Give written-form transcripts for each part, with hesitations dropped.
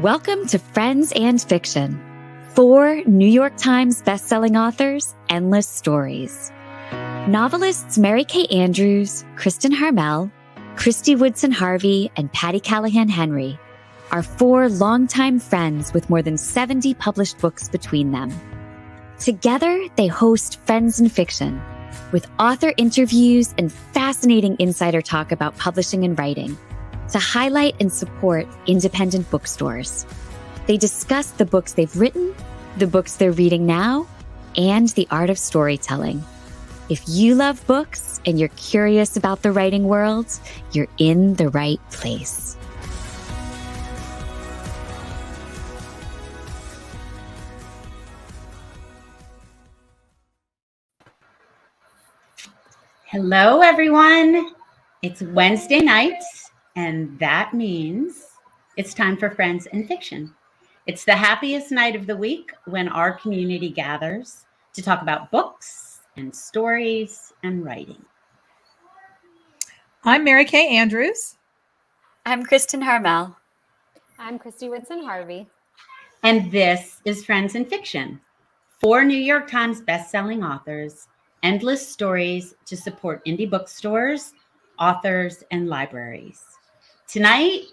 Welcome to Friends and Fiction. 4 New York Times bestselling authors, endless stories. Novelists Mary Kay Andrews, Kristen Harmel, Christy Woodson Harvey, and Patty Callahan Henry are 4 longtime friends with more than 70 published books between them. Together, they host Friends and Fiction, with author interviews and fascinating insider talk about publishing and writing, to highlight and support independent bookstores. They discuss the books they've written, the books they're reading now, and the art of storytelling. If you love books and you're curious about the writing world, you're in the right place. Hello, everyone. It's Wednesday night, and that means it's time for Friends and Fiction. It's the happiest night of the week when our community gathers to talk about books and stories and writing. I'm Mary Kay Andrews. I'm Kristen Harmel. I'm Christy Woodson Harvey. And this is Friends and Fiction. 4 New York Times bestselling authors, endless stories to support indie bookstores, authors, and libraries. Tonight,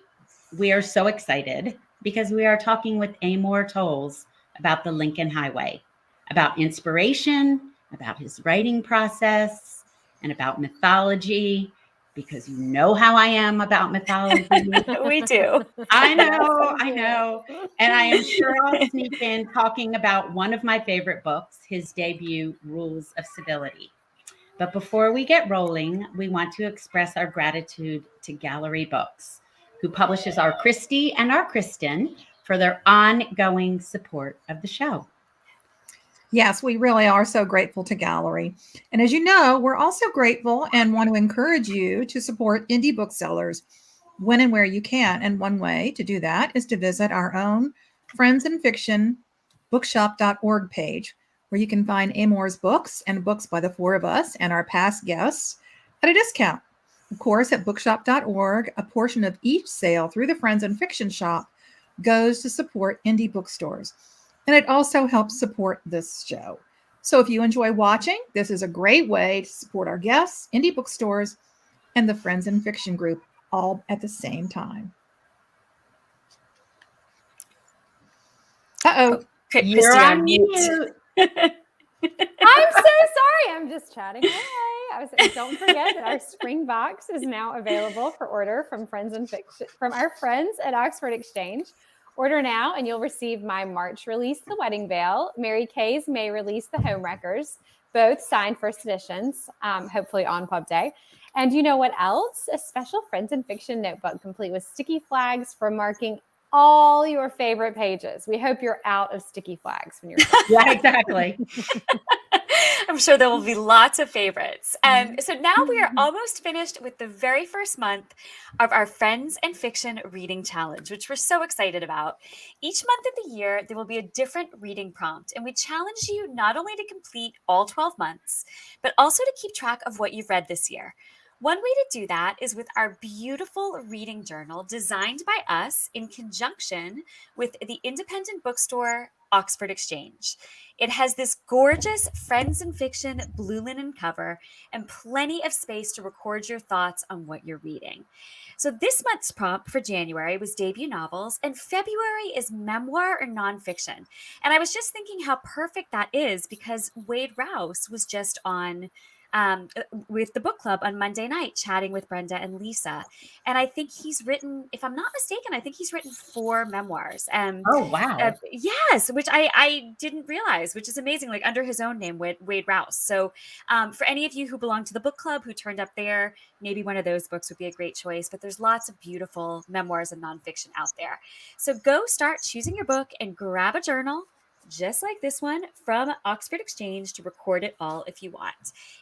we are so excited because we are talking with Amor Towles about the Lincoln Highway, about inspiration, about his writing process, and about mythology, because you know how I am about mythology. We do. I know. And I am sure I'll sneak in talking about one of my favorite books, his debut, Rules of Civility. But before we get rolling, we want to express our gratitude to Gallery Books, who publishes our Christy and our Kristen, for their ongoing support of the show. Yes, we really are so grateful to Gallery. And as you know, we're also grateful and want to encourage you to support indie booksellers when and where you can. And one way to do that is to visit our own Friends and Fiction bookshop.org page, where you can find Amor's books and books by the 4 of us and our past guests at a discount. Of course, at bookshop.org, a portion of each sale through the Friends and Fiction shop goes to support indie bookstores. And it also helps support this show. So if you enjoy watching, this is a great way to support our guests, indie bookstores, and the Friends and Fiction group all at the same time. Uh-oh. You're on mute. I'm so sorry. I'm just chatting away. Don't forget that our spring box is now available for order from Friends and Fiction, from our friends at Oxford Exchange. Order now, and you'll receive my March release, The Wedding Veil, Mary Kay's May release, The Homewreckers, both signed first editions, hopefully on Pub Day. And you know what else? A special Friends and Fiction notebook complete with sticky flags for marking all your favorite pages. We hope you're out of sticky flags when you're done. Yeah, exactly. I'm sure there will be lots of favorites. So now we are almost finished with the very first month of our Friends and Fiction Reading Challenge, which we're so excited about. Each month of the year, there will be a different reading prompt, and we challenge you not only to complete all 12 months, but also to keep track of what you've read this year. One way to do that is with our beautiful reading journal designed by us in conjunction with the independent bookstore Oxford Exchange. It has this gorgeous Friends and Fiction blue linen cover and plenty of space to record your thoughts on what you're reading. So this month's prompt for January was debut novels, and February is memoir or nonfiction. And I was just thinking how perfect that is because Wade Rouse was just on with the book club on Monday night, chatting with Brenda and Lisa. And I think he's written, if I'm not mistaken, I think he's written 4 memoirs. Oh, wow. Yes, which I didn't realize, which is amazing, like under his own name, Wade Rouse. So for any of you who belong to the book club, who turned up there, maybe one of those books would be a great choice. But there's lots of beautiful memoirs and nonfiction out there. So go start choosing your book and grab a journal, just like this one from Oxford Exchange, to record it all if you want.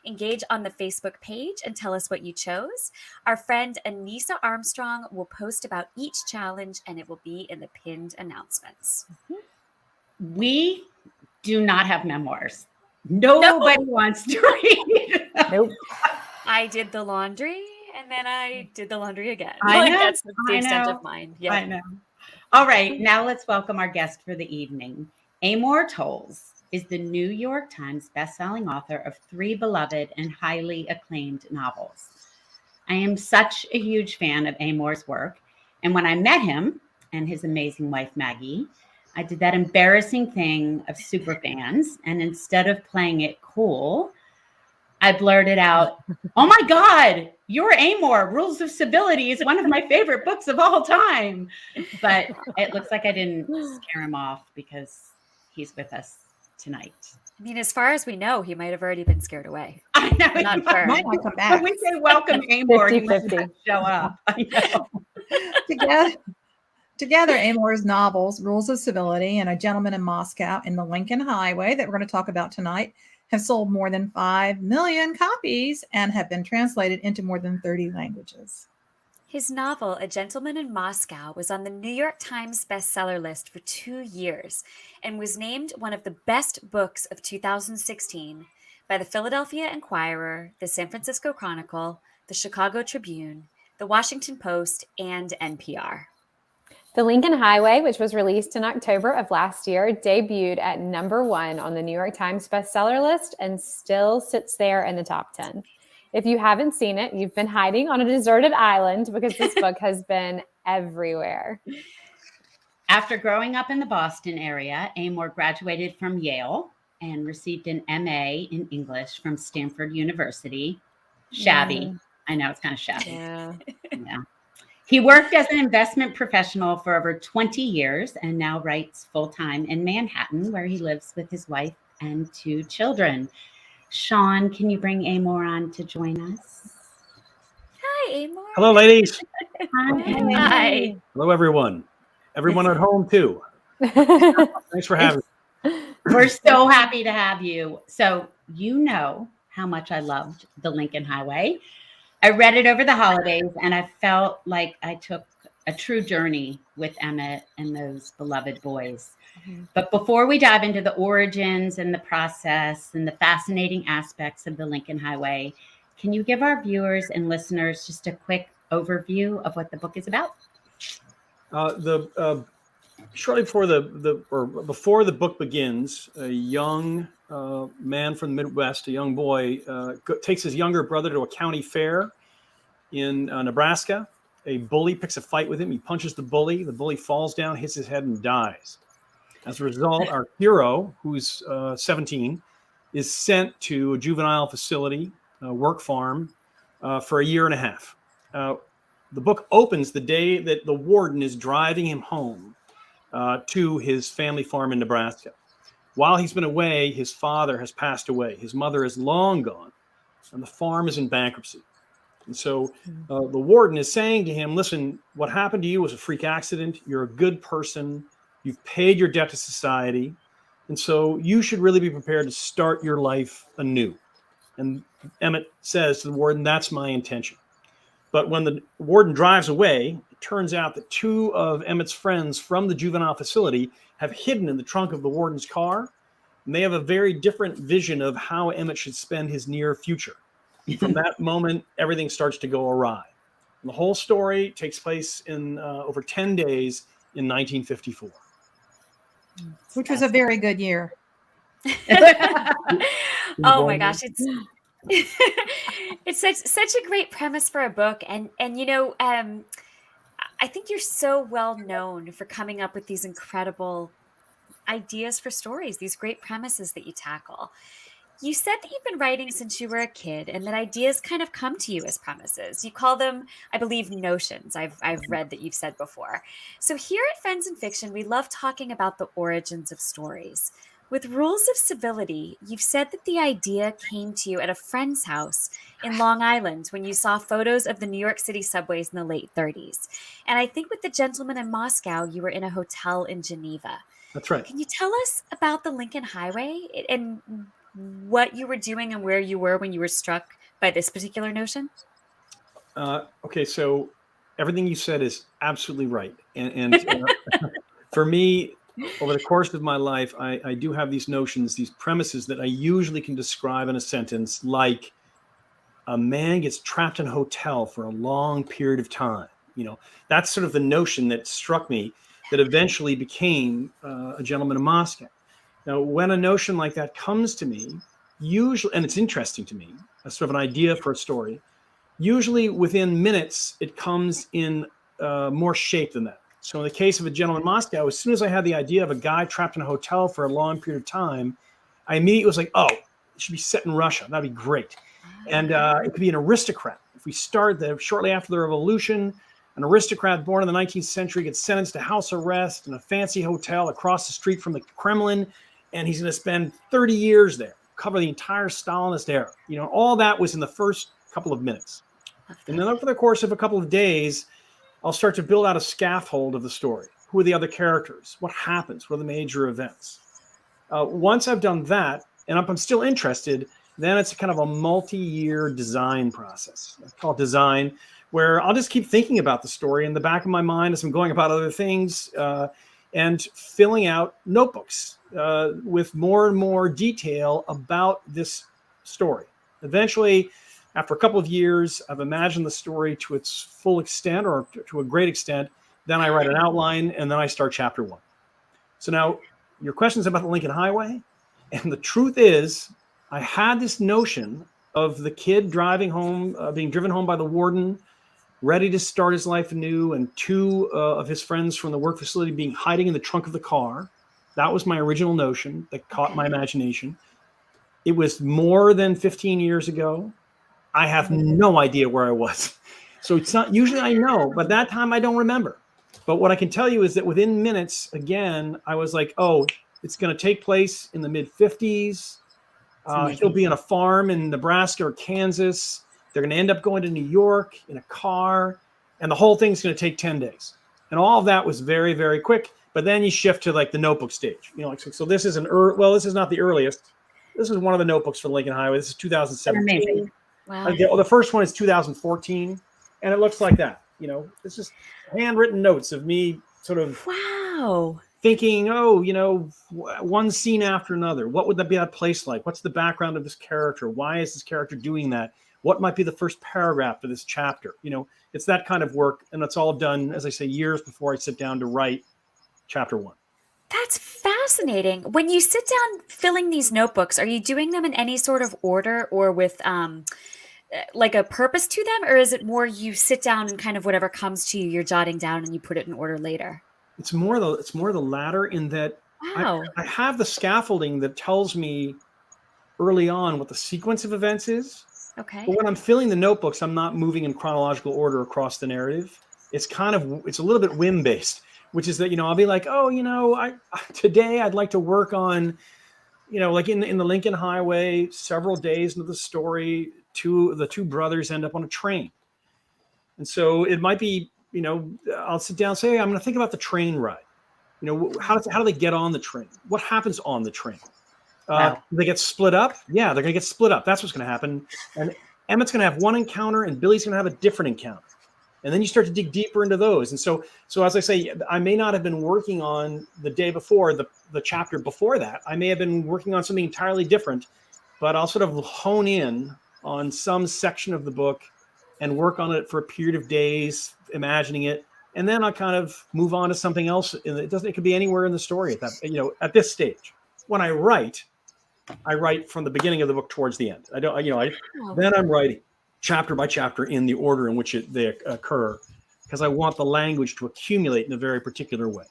Engage on the Facebook page and tell us what you chose. Our friend Anissa Armstrong will post about each challenge, and it will be in the pinned announcements. We do not have memoirs. Nobody wants to read. Nope. I did the laundry, and then I did the laundry again. I know. That's the extent of mine. Yeah. I know. All right, now let's welcome our guest for the evening. Amor Towles is the New York Times bestselling author of 3 beloved and highly acclaimed novels. I am such a huge fan of Amor's work, and when I met him and his amazing wife, Maggie, I did that embarrassing thing of superfans, and instead of playing it cool, I blurted out, "Oh my God, you're Amor. Rules of Civility is one of my favorite books of all time." But it looks like I didn't scare him off because he's with us tonight. I mean, as far as we know, he might have already been scared away. I know. I'm not sure. Might not come When back. we say welcome, Amor, he might 50-50. not show up. I know. Together, Amor's novels, Rules of Civility and A Gentleman in Moscow and The Lincoln Highway, that we're going to talk about tonight, have sold more than 5 million copies and have been translated into more than 30 languages. His novel, A Gentleman in Moscow, was on the New York Times bestseller list for 2 years and was named one of the best books of 2016 by the Philadelphia Inquirer, the San Francisco Chronicle, the Chicago Tribune, the Washington Post, and NPR. The Lincoln Highway, which was released in October of last year, debuted at #1 on the New York Times bestseller list and still sits there in the top 10. If you haven't seen it, you've been hiding on a deserted island because this book has been everywhere. After growing up in the Boston area, Amor graduated from Yale and received an MA in English from Stanford University. Shabby. I know, it's kind of shabby. Yeah. Yeah. He worked as an investment professional for over 20 years and now writes full-time in Manhattan, where he lives with his wife and 2 children. Sean, can you bring Amor on to join us? Hi, Amor. Hello, ladies. Hi. Hello, everyone. Everyone at home, too. Thanks for having me. We're so happy to have you. So you know how much I loved The Lincoln Highway. I read it over the holidays, and I felt like I took a true journey with Emmett and those beloved boys. But before we dive into the origins and the process and the fascinating aspects of The Lincoln Highway, can you give our viewers and listeners just a quick overview of what the book is about? Shortly before the book begins, a young man from the Midwest, a young boy, takes his younger brother to a county fair in Nebraska. A bully picks a fight with him. He punches the bully. The bully falls down, hits his head, and dies. As a result, our hero, who's 17, is sent to a juvenile facility, work farm, for a year and a half. The book opens the day that the warden is driving him home to his family farm in Nebraska. While he's been away, his father has passed away. His mother is long gone, and the farm is in bankruptcy. And so the warden is saying to him, listen, what happened to you was a freak accident. You're a good person. You've paid your debt to society. And so you should really be prepared to start your life anew. And Emmett says to the warden, that's my intention. But when the warden drives away, it turns out that 2 of Emmett's friends from the juvenile facility have hidden in the trunk of the warden's car. And they have a very different vision of how Emmett should spend his near future. From that moment, everything starts to go awry. And the whole story takes place in over 10 days in 1954. Which was a very good year. Oh my gosh, it's such a great premise for a book, and you know, I think you're so well known for coming up with these incredible ideas for stories, these great premises that you tackle. You said that you've been writing since you were a kid and that ideas kind of come to you as premises. You call them, I believe, notions. I've read that you've said before. So here at Friends in Fiction, we love talking about the origins of stories. With Rules of Civility, you've said that the idea came to you at a friend's house in Long Island when you saw photos of the New York City subways in the late 30s. And I think with The Gentleman in Moscow, you were in a hotel in Geneva. That's right. Can you tell us about the Lincoln Highway and what you were doing and where you were when you were struck by this particular notion? Okay, so everything you said is absolutely right. And for me, over the course of my life, I do have these notions, these premises that I usually can describe in a sentence, like a man gets trapped in a hotel for a long period of time. You know, that's sort of the notion that struck me. that eventually became A Gentleman in Moscow. Now, when a notion like that comes to me, usually, and it's interesting to me, a sort of an idea for a story, usually within minutes, it comes in more shape than that. So in the case of A Gentleman in Moscow, as soon as I had the idea of a guy trapped in a hotel for a long period of time, I immediately was like, oh, it should be set in Russia. That'd be great. And it could be an aristocrat. If we start shortly after the revolution, an aristocrat born in the 19th century gets sentenced to house arrest in a fancy hotel across the street from the Kremlin, and he's going to spend 30 years there, cover the entire Stalinist era. You know, all that was in the first couple of minutes. And then over the course of a couple of days, I'll start to build out a scaffold of the story. Who are the other characters? What happens? What are the major events? Once I've done that, and I'm still interested, then it's kind of a multi-year design process. I call it design, where I'll just keep thinking about the story in the back of my mind as I'm going about other things and filling out notebooks with more and more detail about this story. Eventually, after a couple of years, I've imagined the story to its full extent or to a great extent. Then I write an outline and then I start chapter 1. So now your question's about the Lincoln Highway. And the truth is, I had this notion of the kid driving home, being driven home by the warden, ready to start his life anew, and 2 of his friends from the work facility being hiding in the trunk of the car. That was my original notion that caught my imagination. It was more than 15 years ago. I have no idea where I was. So it's not, usually I know, but that time I don't remember. But what I can tell you is that within minutes, again, I was like, oh, it's going to take place in the mid-50s. He'll be on a farm in Nebraska or Kansas. They're going to end up going to New York in a car, and the whole thing's going to take 10 days. And all of that was very, very quick. But then you shift to like the notebook stage. You know, like, so this is this is not the earliest. This is one of the notebooks for the Lincoln Highway. This is 2017. Amazing. Wow. The first one is 2014, and it looks like that. You know, it's just handwritten notes of me sort of Wow. thinking, oh, you know, one scene after another. What would that place like? What's the background of this character? Why is this character doing that? What might be the first paragraph of this chapter? You know, it's that kind of work, and it's all done, as I say, years before I sit down to write chapter 1. That's fascinating. When you sit down filling these notebooks, are you doing them in any sort of order or with like a purpose to them? Or is it more you sit down and kind of whatever comes to you, you're jotting down and you put it in order later? It's more the latter, in that Wow. I have the scaffolding that tells me early on what the sequence of events is. Okay. But when I'm filling the notebooks, I'm not moving in chronological order across the narrative. It's a little bit whim based, which is that, you know, I'll be like, oh, you know, today I'd like to work on, you know, like in the Lincoln Highway, several days into the story, the two brothers end up on a train. And so it might be, you know, I'll sit down and say, hey, I'm going to think about the train ride. You know, how do they get on the train? What happens on the train? Wow. They get split up. Yeah, they're going to get split up. That's what's going to happen. And Emmett's going to have one encounter and Billy's going to have a different encounter. And then you start to dig deeper into those. And so as I say, I may not have been working on the day before, the chapter before that. I may have been working on something entirely different, but I'll sort of hone in on some section of the book and work on it for a period of days, imagining it. And then I'll kind of move on to something else. It could be anywhere in the story at this stage. When I write from the beginning of the book towards the end. Then I'm writing chapter by chapter in the order in which they occur, because I want the language to accumulate in a very particular way.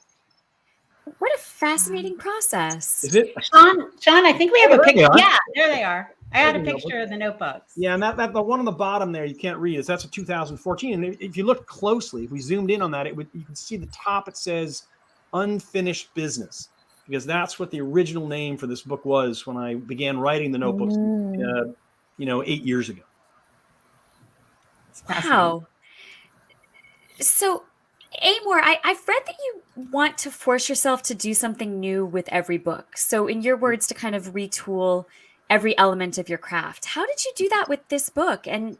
What a fascinating process. Is it? Sean, I think we have a there they picture. are. Yeah, there they are. I had a There's a picture of the notebooks. Yeah, and that the one on the bottom there you can't read that's a 2014. And if you look closely, if we zoomed in on that, you can see the top. It says unfinished business, because that's what the original name for this book was when I began writing the notebooks, 8 years ago. Wow. So, Amor, I've read that you want to force yourself to do something new with every book. So, in your words, to kind of retool every element of your craft. How did you do that with this book? And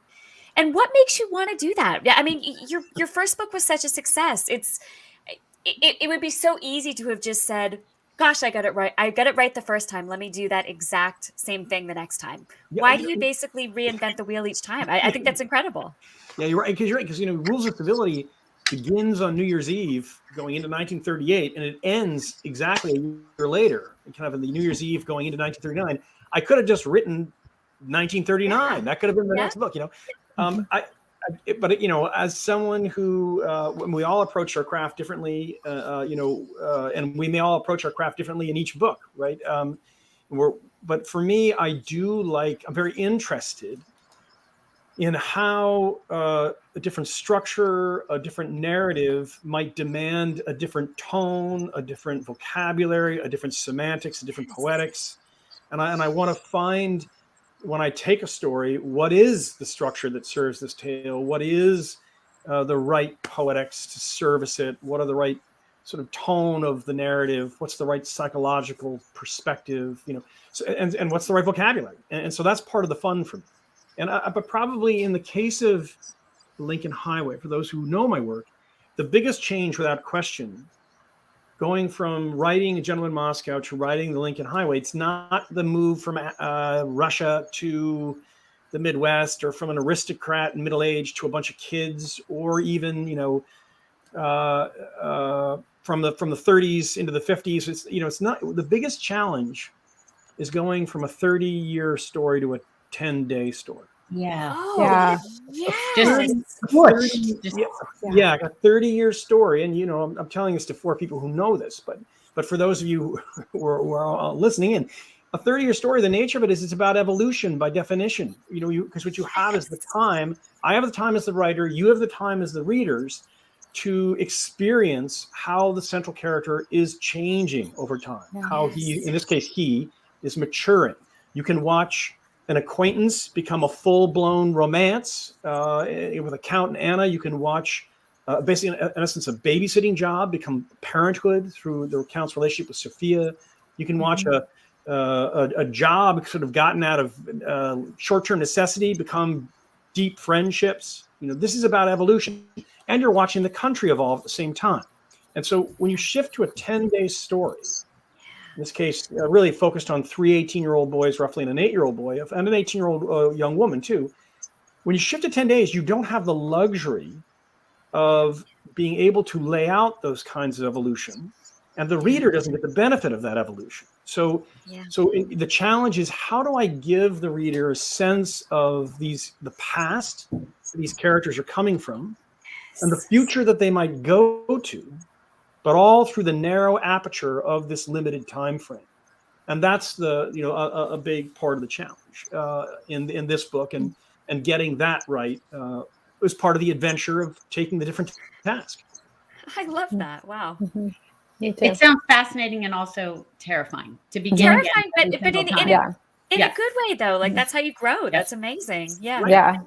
what makes you want to do that? I mean, your first book was such a success. It would be so easy to have just said, gosh, I got it right. I got it right the first time. Let me do that exact same thing the next time. Yeah, Why do you basically reinvent the wheel each time? I think that's incredible. Yeah, you're right. Because Rules of Civility begins on New Year's Eve going into 1938, and it ends exactly a year later, kind of in the New Year's Eve going into 1939. I could have just written 1939. That could have been the next book, But as someone who, when we all approach our craft differently, and we may all approach our craft differently in each book, right? But for me, I'm very interested in how a different structure, a different narrative might demand a different tone, a different vocabulary, a different semantics, a different poetics. And I want to find, when I take a story, what is the structure that serves this tale? What is the right poetics to service it? What are the right sort of tone of the narrative? What's the right psychological perspective? And what's the right vocabulary? And so that's part of the fun for me. But probably in the case of Lincoln Highway, for those who know my work, the biggest change, without question, going from writing A Gentleman in Moscow to writing the Lincoln Highway, it's not the move from Russia to the Midwest, or from an aristocrat in middle age to a bunch of kids, or even from the 30s into the 50s. It's not. The biggest challenge is going from a 30-year story to a 10-day story. Yeah. Oh, Yeah. yes. A 30-year story. And, I'm telling this to 4 people who know this, but for those of you who are listening in, a 30-year story, the nature of it is it's about evolution by definition. Because what you have is the time. I have the time as the writer. You have the time as the readers to experience how the central character is changing over time. How he, in this case, he is maturing. You can watch an acquaintance become a full-blown romance with a Count and Anna. You can watch, basically, in essence, a babysitting job become parenthood through the Count's relationship with Sophia. You can watch a job sort of gotten out of short-term necessity become deep friendships. This is about evolution, and you're watching the country evolve at the same time. And so when you shift to a 10-day story, in this case, really focused on 3 18-year-old boys, roughly, and an 8-year-old boy, and an 18-year-old young woman, too. When you shift to 10 days, you don't have the luxury of being able to lay out those kinds of evolution, and the reader doesn't get the benefit of that evolution. So the challenge is, how do I give the reader a sense of the past these characters are coming from, and the future that they might go to, but all through the narrow aperture of this limited time frame. And that's a big part of the challenge in this book, and getting that right was part of the adventure of taking the different task. I love that. Wow. Mm-hmm. Me too. It sounds fascinating and also terrifying to begin Terrifying, again. but in a good way, though. Like, that's how you grow. That's amazing. Yeah. Right. Yeah.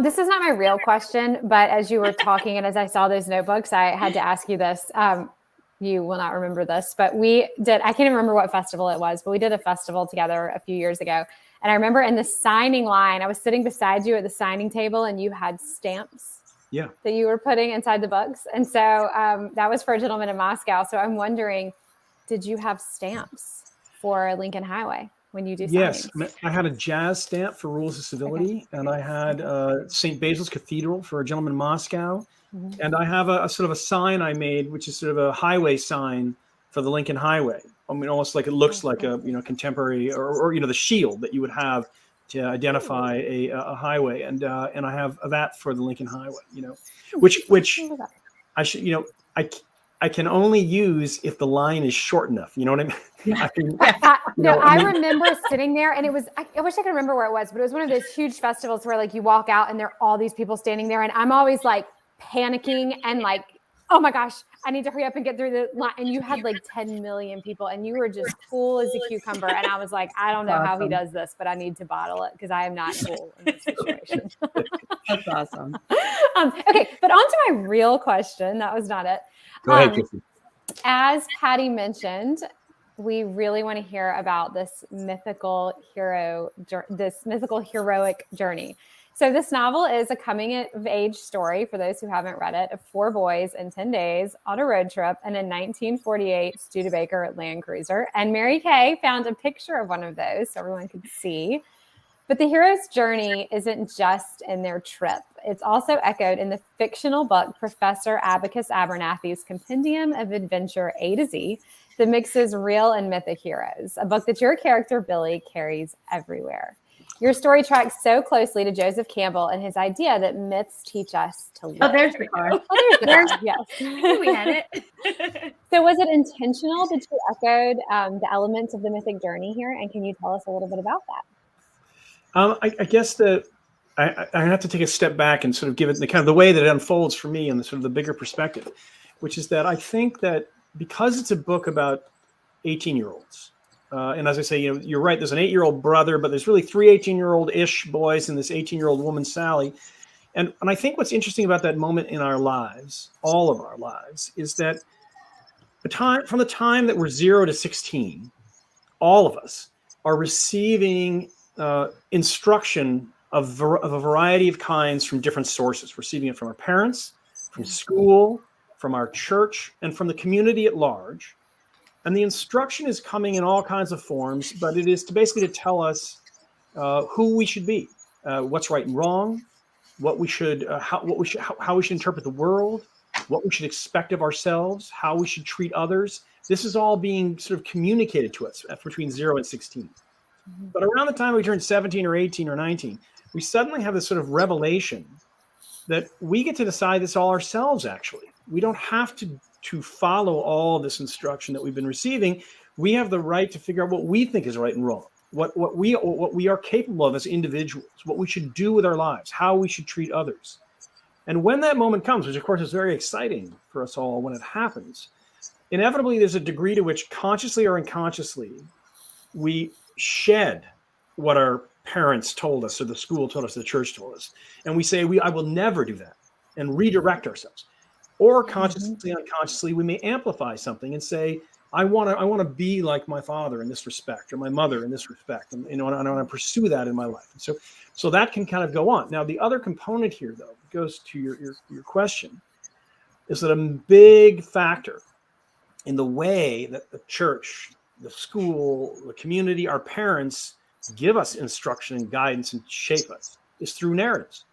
This is not my real question, but as you were talking and as I saw those notebooks, I had to ask you this. You will not remember this, but I can't even remember what festival it was, but we did a festival together a few years ago. And I remember in the signing line, I was sitting beside you at the signing table, and you had stamps that you were putting inside the books. And so that was for A Gentleman in Moscow. So I'm wondering, did you have stamps for Lincoln Highway when you do signings? Yes, I had a jazz stamp for Rules of Civility, and I had St. Basil's Cathedral for A Gentleman in Moscow, and I have a sort of a sign I made, which is sort of a highway sign for the Lincoln Highway. I mean, almost like it looks like a contemporary or the shield that you would have to identify a highway, and I have that for the Lincoln Highway. Which I should I can only use if the line is short enough. You know what I mean? I remember sitting there, and it was, I wish I could remember where it was, but it was one of those huge festivals where like you walk out and there are all these people standing there, and I'm always like panicking and like, oh my gosh, I need to hurry up and get through the line. And you had like 10 million people, and you were just cool as a cucumber. And I was like, I don't know how he does this, but I need to bottle it because I am not cool in this situation. That's awesome. Okay, but on to my real question. That was not it. Go ahead, Chrissy. As Patty mentioned, we really want to hear about this mythical heroic journey. So this novel is a coming-of-age story, for those who haven't read it, of 4 boys in 10 days on a road trip in a 1948 Studebaker Land Cruiser. And Mary Kay found a picture of one of those so everyone could see. But the hero's journey isn't just in their trip. It's also echoed in the fictional book Professor Abacus Abernathy's Compendium of Adventure A to Z that mixes real and mythic heroes, a book that your character Billy carries everywhere. Your story tracks so closely to Joseph Campbell and his idea that myths teach us to live. Oh, there's the car. Oh, there's the car. Yes. We had it. So was it intentional that you echoed the elements of the mythic journey here? And can you tell us a little bit about that? I guess I have to take a step back and sort of give it the kind of the way that it unfolds for me and the sort of the bigger perspective, which is that I think that because it's a book about 18-year-olds, and as I say, you're right, there's an 8-year-old brother, but there's really 3 18-year-old-ish boys and this 18-year-old woman, Sally. And I think what's interesting about that moment in our lives, all of our lives, is that from the time that we're 0 to 16, all of us are receiving instruction of a variety of kinds from different sources. We're receiving it from our parents, from school, from our church, and from the community at large. And the instruction is coming in all kinds of forms, but it is basically to tell us who we should be, what's right and wrong, how we should interpret the world, what we should expect of ourselves, how we should treat others. This is all being sort of communicated to us between 0 and 16. But around the time we turn 17 or 18 or 19, we suddenly have this sort of revelation that we get to decide this all ourselves, actually. We don't have to follow all this instruction that we've been receiving. We have the right to figure out what we think is right and wrong, what we are capable of as individuals, what we should do with our lives, how we should treat others. And when that moment comes, which of course is very exciting for us all when it happens, inevitably there's a degree to which consciously or unconsciously we shed what our parents told us or the school told us, the church told us. And we say, I will never do that, and redirect ourselves. Or consciously, unconsciously, we may amplify something and say, I want to be like my father in this respect, or my mother in this respect. And, I want to pursue that in my life. And so that can kind of go on. Now, the other component here, though, goes to your question, is that a big factor in the way that the church, the school, the community, our parents give us instruction and guidance and shape us is through narratives.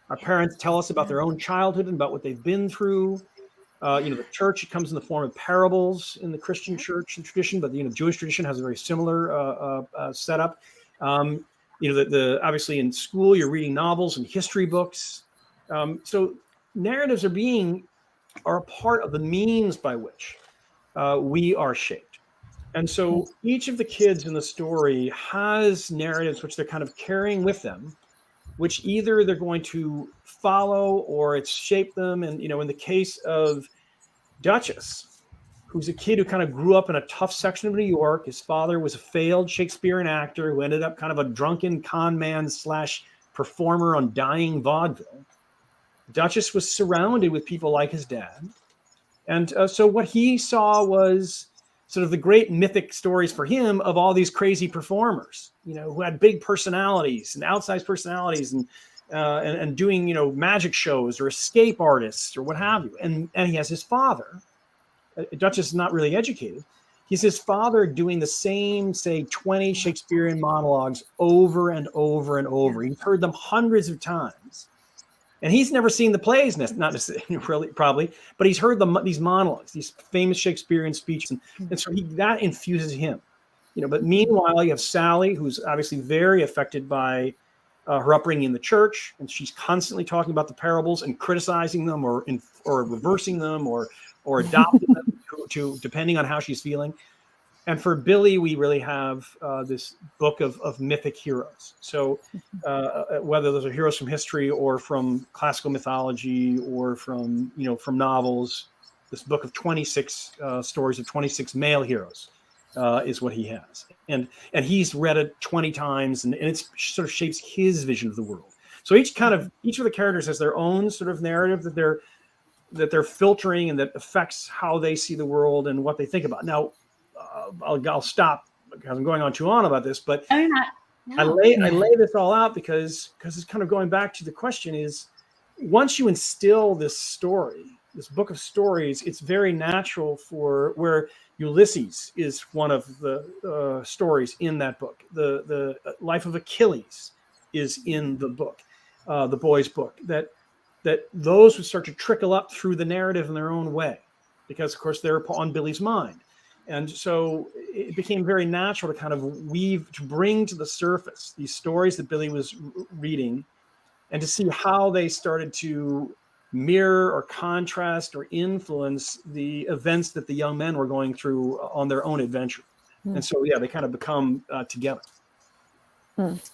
Our parents tell us about their own childhood and about what they've been through. The church, it comes in the form of parables in the Christian church and tradition, but the Jewish tradition has a very similar setup. Obviously in school you're reading novels and history books. So narratives are a part of the means by which we are shaped. And so each of the kids in the story has narratives which they're kind of carrying with them, which either they're going to follow or it's shaped them. And, in the case of Duchess, who's a kid who kind of grew up in a tough section of New York. His father was a failed Shakespearean actor who ended up kind of a drunken con man / performer on dying vaudeville. Duchess was surrounded with people like his dad. And so what he saw was sort of the great mythic stories for him of all these crazy performers, who had big personalities and outsized personalities and doing, magic shows or escape artists or what have you. And he has his father. Duchess is not really educated. He's his father doing the same, say, 20 Shakespearean monologues over and over and over. He's heard them hundreds of times. And he's never seen the plays, not necessarily, really, probably, but he's heard these monologues, these famous Shakespearean speeches. And so that infuses him. But meanwhile, you have Sally, who's obviously very affected by her upbringing in the church. And she's constantly talking about the parables and criticizing them or reversing them or adopting them to depending on how she's feeling. And for Billy, we really have this book of mythic heroes. So whether those are heroes from history or from classical mythology or from novels, this book of 26 stories of 26 male heroes is what he has. And he's read it 20 times and it sort of shapes his vision of the world. So each of the characters has their own sort of narrative that they're filtering and that affects how they see the world and what they think about. Now, I'll stop because I'm going on too on about this, but I lay this all out because it's kind of going back to the question is, once you instill this story, this book of stories, it's very natural for where Ulysses is one of the stories in that book. The life of Achilles is in the book, the boys' book, that those would start to trickle up through the narrative in their own way, because of course they're on Billy's mind. And so it became very natural to kind of bring to the surface these stories that Billy was reading, and to see how they started to mirror or contrast or influence the events that the young men were going through on their own adventure. And so, yeah, they kind of become together.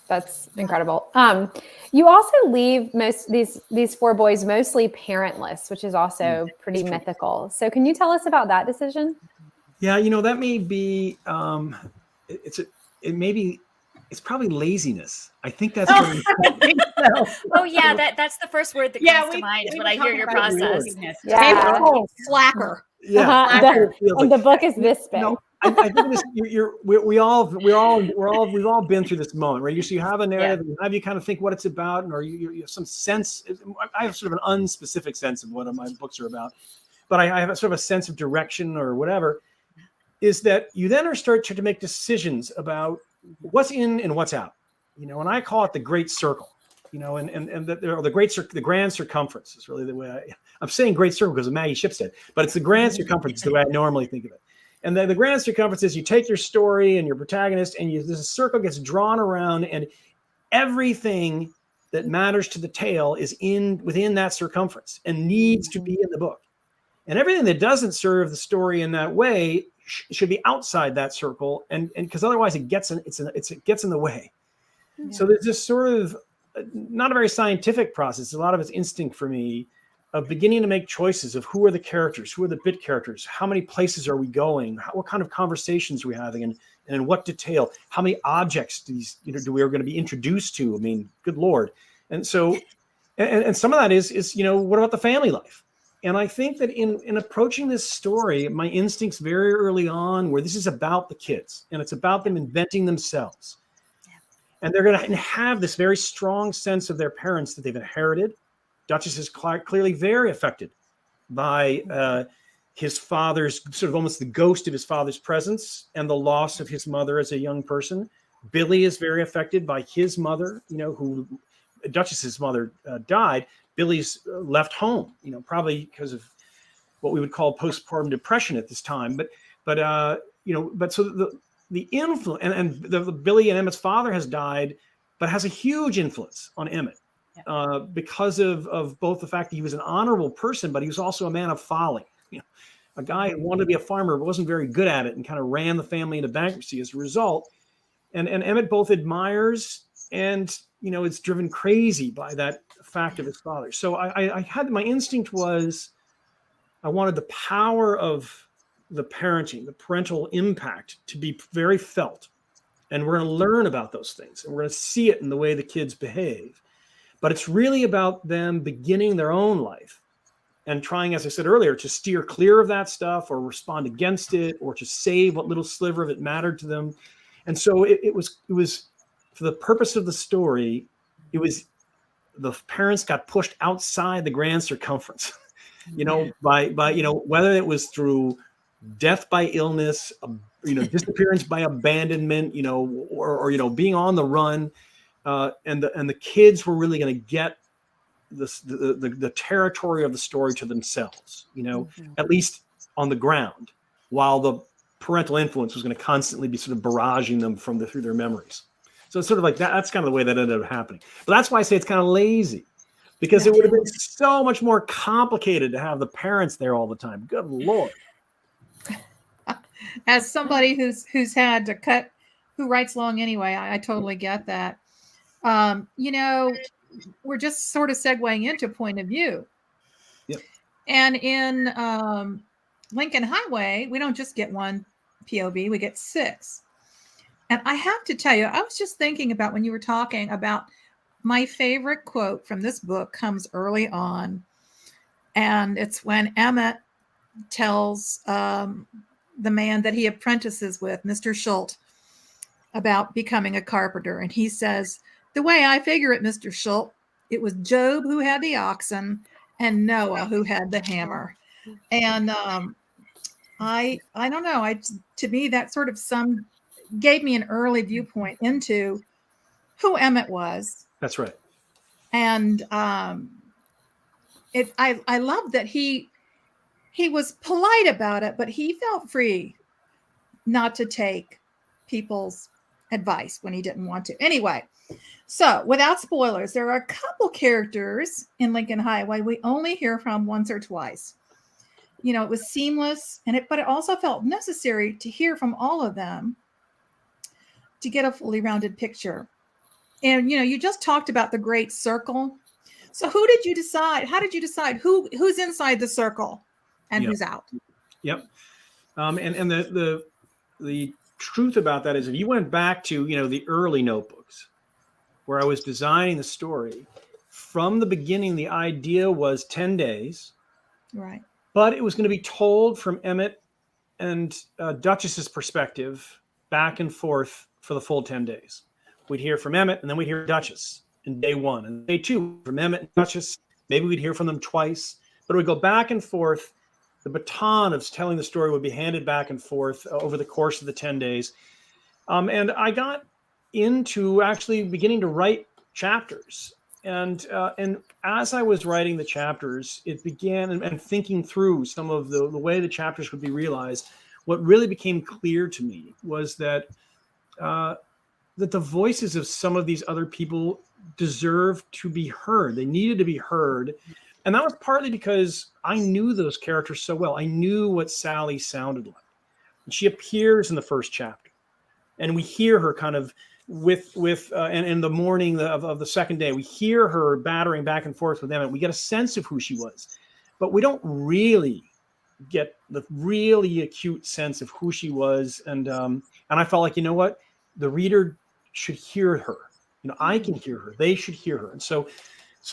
That's incredible. You also leave these four boys mostly parentless, which is also pretty mythical. So can you tell us about that decision? Yeah, that may be it's probably laziness. I think that's what I think so. Oh yeah, that's the first word that comes to mind when I hear your process. Yeah. Slacker. Yeah, And the book is this big. I think we've all been through this moment, right? You have a narrative, and have you kind of think what it's about, or you have some sense. I have sort of an unspecific sense of what my books are about, but I have a sort of a sense of direction or whatever. Is that you then start to make decisions about what's in and what's out, and I call it the great circle, and the grand circumference is really the way I'm saying great circle because of Maggie Shipstead, but it's the grand circumference the way I normally think of it. And then the grand circumference is you take your story and your protagonist, and this circle gets drawn around, and everything that matters to the tale is within that circumference and needs to be in the book. And everything that doesn't serve the story in that way should be outside that circle, and because otherwise it gets in the way. Yeah. So there's this sort of not a very scientific process. A lot of it's instinct for me of beginning to make choices of who are the characters, who are the bit characters, how many places are we going, what kind of conversations are we having, and in what detail, how many objects do we are going to be introduced to. I mean, good Lord. And so, and some of that is what about the family life? And I think that in approaching this story, my instincts very early on, where this is about the kids and it's about them inventing themselves. And they're going to have this very strong sense of their parents that they've inherited. Duchess is clearly very affected by his father's sort of almost the ghost of his father's presence and the loss of his mother as a young person. Billy is very affected by his mother, who Duchess's mother died. Billy's left home, probably because of what we would call postpartum depression at this time. But so the influence and the Billy and Emmett's father has died, but has a huge influence on Emmett because of both the fact that he was an honorable person, but he was also a man of folly. A guy who wanted to be a farmer but wasn't very good at it and kind of ran the family into bankruptcy as a result. And Emmett both admires and it's driven crazy by that fact of his father. So I had my instinct was I wanted the power of the parenting, the parental impact to be very felt. And we're going to learn about those things and we're going to see it in the way the kids behave. But it's really about them beginning their own life and trying, as I said earlier, to steer clear of that stuff or respond against it or to save what little sliver of it mattered to them. And so it was for the purpose of the story, it was the parents got pushed outside the grand circumference, by whether it was through death by illness, disappearance by abandonment, or being on the run, and the kids were really going to get the territory of the story to themselves, at least on the ground, while the parental influence was going to constantly be sort of barraging them through their memories. So it's sort of like that. That's kind of the way that ended up happening. But that's why I say it's kind of lazy, because it would have been so much more complicated to have the parents there all the time. Good Lord. As somebody who's had to cut, who writes long anyway, I totally get that. We're just sort of segueing into point of view. Yep. And in Lincoln Highway, we don't just get one POV, we get 6. And I have to tell you, I was just thinking about when you were talking about my favorite quote from this book comes early on. And it's when Emmett tells the man that he apprentices with, Mr. Schultz, about becoming a carpenter. And he says, "The way I figure it, Mr. Schultz, it was Job who had the oxen and Noah who had the hammer." And I don't know. To me, that sort of gave me an early viewpoint into who Emmett was That's right. And I love that he was polite about it, but he felt free not to take people's advice when he didn't want to. Anyway, so without spoilers, there are a couple characters in Lincoln Highway we only hear from once or twice. You know, it was seamless, but it also felt necessary to hear from all of them to get a fully rounded picture. And, you know, you just talked about the great circle. So how did you decide who's inside the circle and who's out? Yep. And the truth about that is, if you went back to, you know, the early notebooks where I was designing the story, from the beginning, the idea was 10 days. Right. But it was going to be told from Emmett and Duchess's perspective, back and forth for the full 10 days. We'd hear from Emmett, and then we'd hear Duchess in day one. And day two, from Emmett and Duchess, maybe we'd hear from them twice. But it would go back and forth. The baton of telling the story would be handed back and forth over the course of the 10 days. And I got into actually beginning to write chapters. And as I was writing the chapters, it began, and thinking through some of the way the chapters would be realized, what really became clear to me was that that the voices of some of these other people deserved to be heard. They needed to be heard. And that was partly because I knew those characters so well. I knew what Sally sounded like. And she appears in the first chapter, and we hear her kind of and in the morning of the second day, we hear her battering back and forth with them, and we get a sense of who she was, but we don't really get the really acute sense of who she was. And I felt like, you know what, the reader should hear her. You know, I can hear her. They should hear her. And so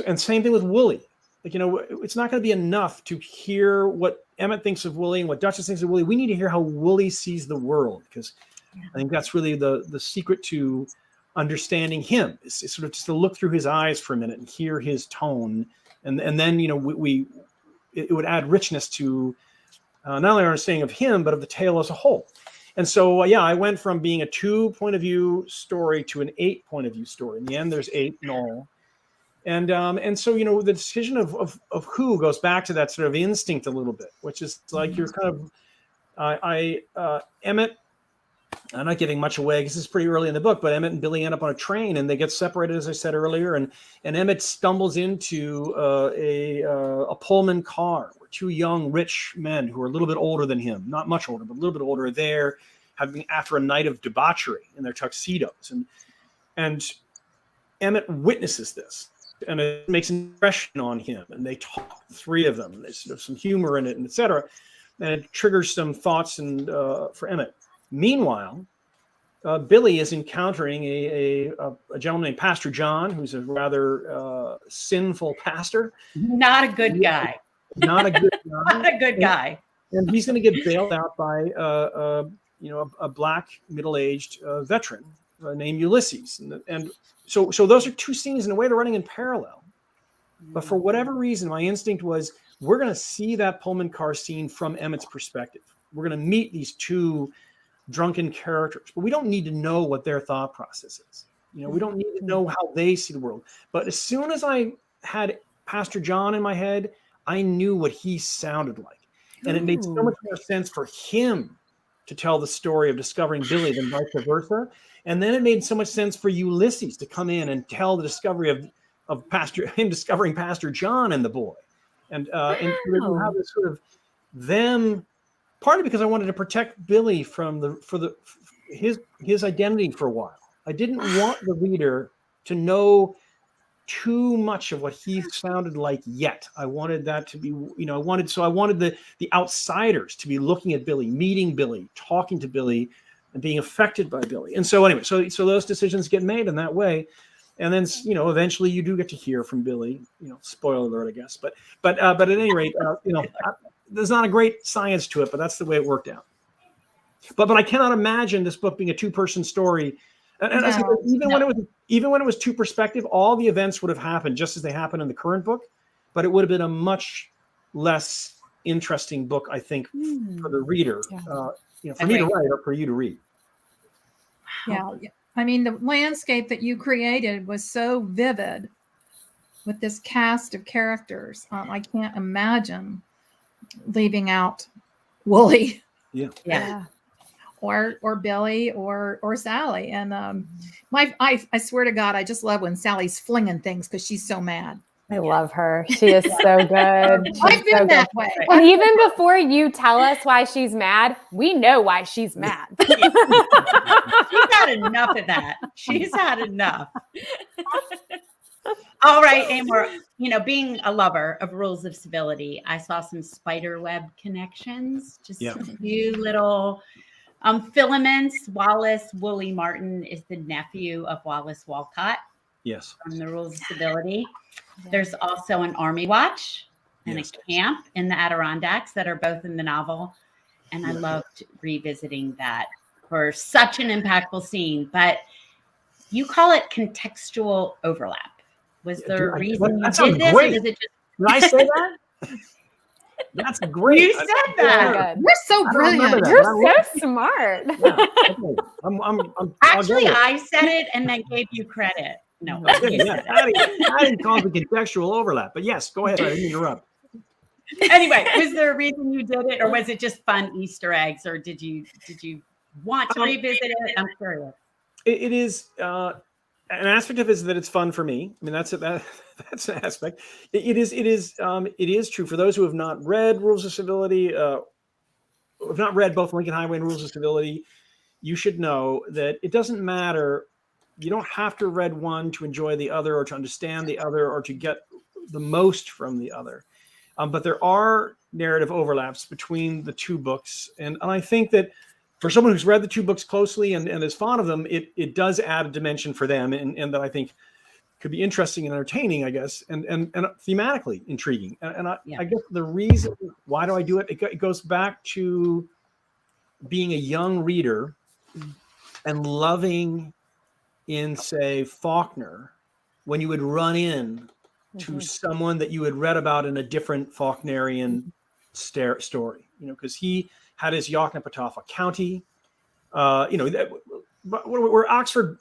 and same thing with Wooly. Like, you know, it's not going to be enough to hear what Emmett thinks of Wooly and what Duchess thinks of Wooly. We need to hear how Wooly sees the world, because I think that's really the secret to understanding him. Is sort of just to look through his eyes for a minute and hear his tone, and then, you know, it would add richness to not only our understanding of him, but of the tale as a whole. And so, I went from being a 2 point of view story to an 8 point of view story. In the end, there's 8 in all. And so, you know, the decision of who goes back to that sort of instinct a little bit, which is like you're kind of Emmett. I'm not giving much away because it's pretty early in the book, but Emmett and Billy end up on a train, and they get separated, as I said earlier. And Emmett stumbles into a Pullman car where 2 young, rich men who are a little bit older than him, not much older, but a little bit older, are there, having after a night of debauchery in their tuxedos. And Emmett witnesses this, and it makes an impression on him. And they talk, 3 of them. There's sort of some humor in it, and et cetera. And it triggers some thoughts for Emmett. Meanwhile, Billy is encountering a gentleman named Pastor John, who's a rather sinful pastor. Not a good guy. Not a good guy. Not a good guy. And he's going to get bailed out by a black middle-aged veteran named Ulysses. And so those are 2 scenes in a way they're running in parallel. But for whatever reason, my instinct was, we're going to see that Pullman car scene from Emmett's perspective. We're going to meet these 2 drunken characters, but we don't need to know what their thought process is. You know, we don't need to know how they see the world. But as soon as I had Pastor John in my head, I knew what he sounded like. And it made so much more sense for him to tell the story of discovering Billy than vice versa. And then it made so much sense for Ulysses to come in and tell the discovery of him discovering Pastor John and the boy. And you have this sort of them, partly because I wanted to protect Billy from his identity for a while. I didn't want the reader to know too much of what he sounded like yet. I wanted that to be, you know, I wanted the outsiders to be looking at Billy, meeting Billy, talking to Billy, and being affected by Billy. And so anyway, so those decisions get made in that way. And then, you know, eventually you do get to hear from Billy, you know, spoiler alert, I guess. But at any rate, you know, there's not a great science to it, but that's the way it worked out. But I cannot imagine this book being a 2-person story. And even when it was 2 perspective, all the events would have happened just as they happen in the current book, but it would have been a much less interesting book, I think, for the reader. You know, for me to write or for you to read. Yeah. I mean, the landscape that you created was so vivid with this cast of characters. I can't imagine leaving out Wooly. Yeah. Or Billy or Sally. And I swear to God, I just love when Sally's flinging things because she's so mad. I love her. She is so good. I've been that way. And even before you tell us why she's mad, we know why she's mad. She's had enough of that. She's had enough. All right, Amor, being a lover of Rules of Civility, I saw some spider web connections, just a few little filaments. Wallace Wooly Martin is the nephew of Wallace Walcott. Yes. From the Rules of Civility. There's also an army watch and a camp in the Adirondacks that are both in the novel. And I loved revisiting that for such an impactful scene. But you call it contextual overlap. Was there a reason you did this? Great. Or was it just... Did I say that? That's great. You said that. You're so brilliant. You're so smart. Actually, I said it and then gave you credit. No, I didn't call it contextual overlap. But yes, go ahead. I didn't interrupt. Anyway, was there a reason you did it, or was it just fun Easter eggs, or did you want to revisit it? I'm curious. It is an aspect of it is that it's fun for me. I mean, that's an aspect. It is true for those who have not read Rules of Civility, have not read both Lincoln Highway and Rules of Civility. You should know that it doesn't matter. You don't have to read one to enjoy the other, or to understand the other, or to get the most from the other. But there are narrative overlaps between the two books, and I think that for someone who's read the two books closely and is fond of them, it does add a dimension for them, and that I think could be interesting and entertaining, I guess, and thematically intriguing. I guess the reason why do I do it? It goes back to being a young reader and loving in, say, Faulkner, when you would run in to someone that you had read about in a different Faulknerian story, because he had his Yoknapatawpha County, we're Oxford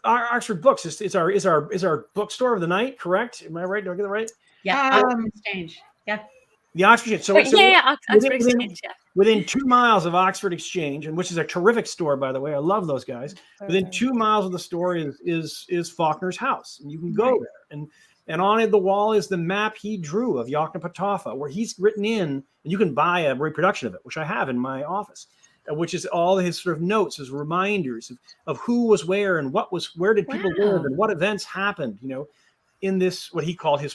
Books is our bookstore of the night, correct? Am I right? Do I get it right? Yeah, Exchange. Yeah. The Oxford Exchange. Oxford Exchange. Within 2 miles of Oxford Exchange, and which is a terrific store, by the way. I love those guys. Within 2 miles of the store is Faulkner's house, and you can go there. And on the wall is the map he drew of Yoknapatawpha, where he's written in, and you can buy a reproduction of it, which I have in my office, which is all his sort of notes, his reminders of who was where and where did people live and what events happened, in this, what he called his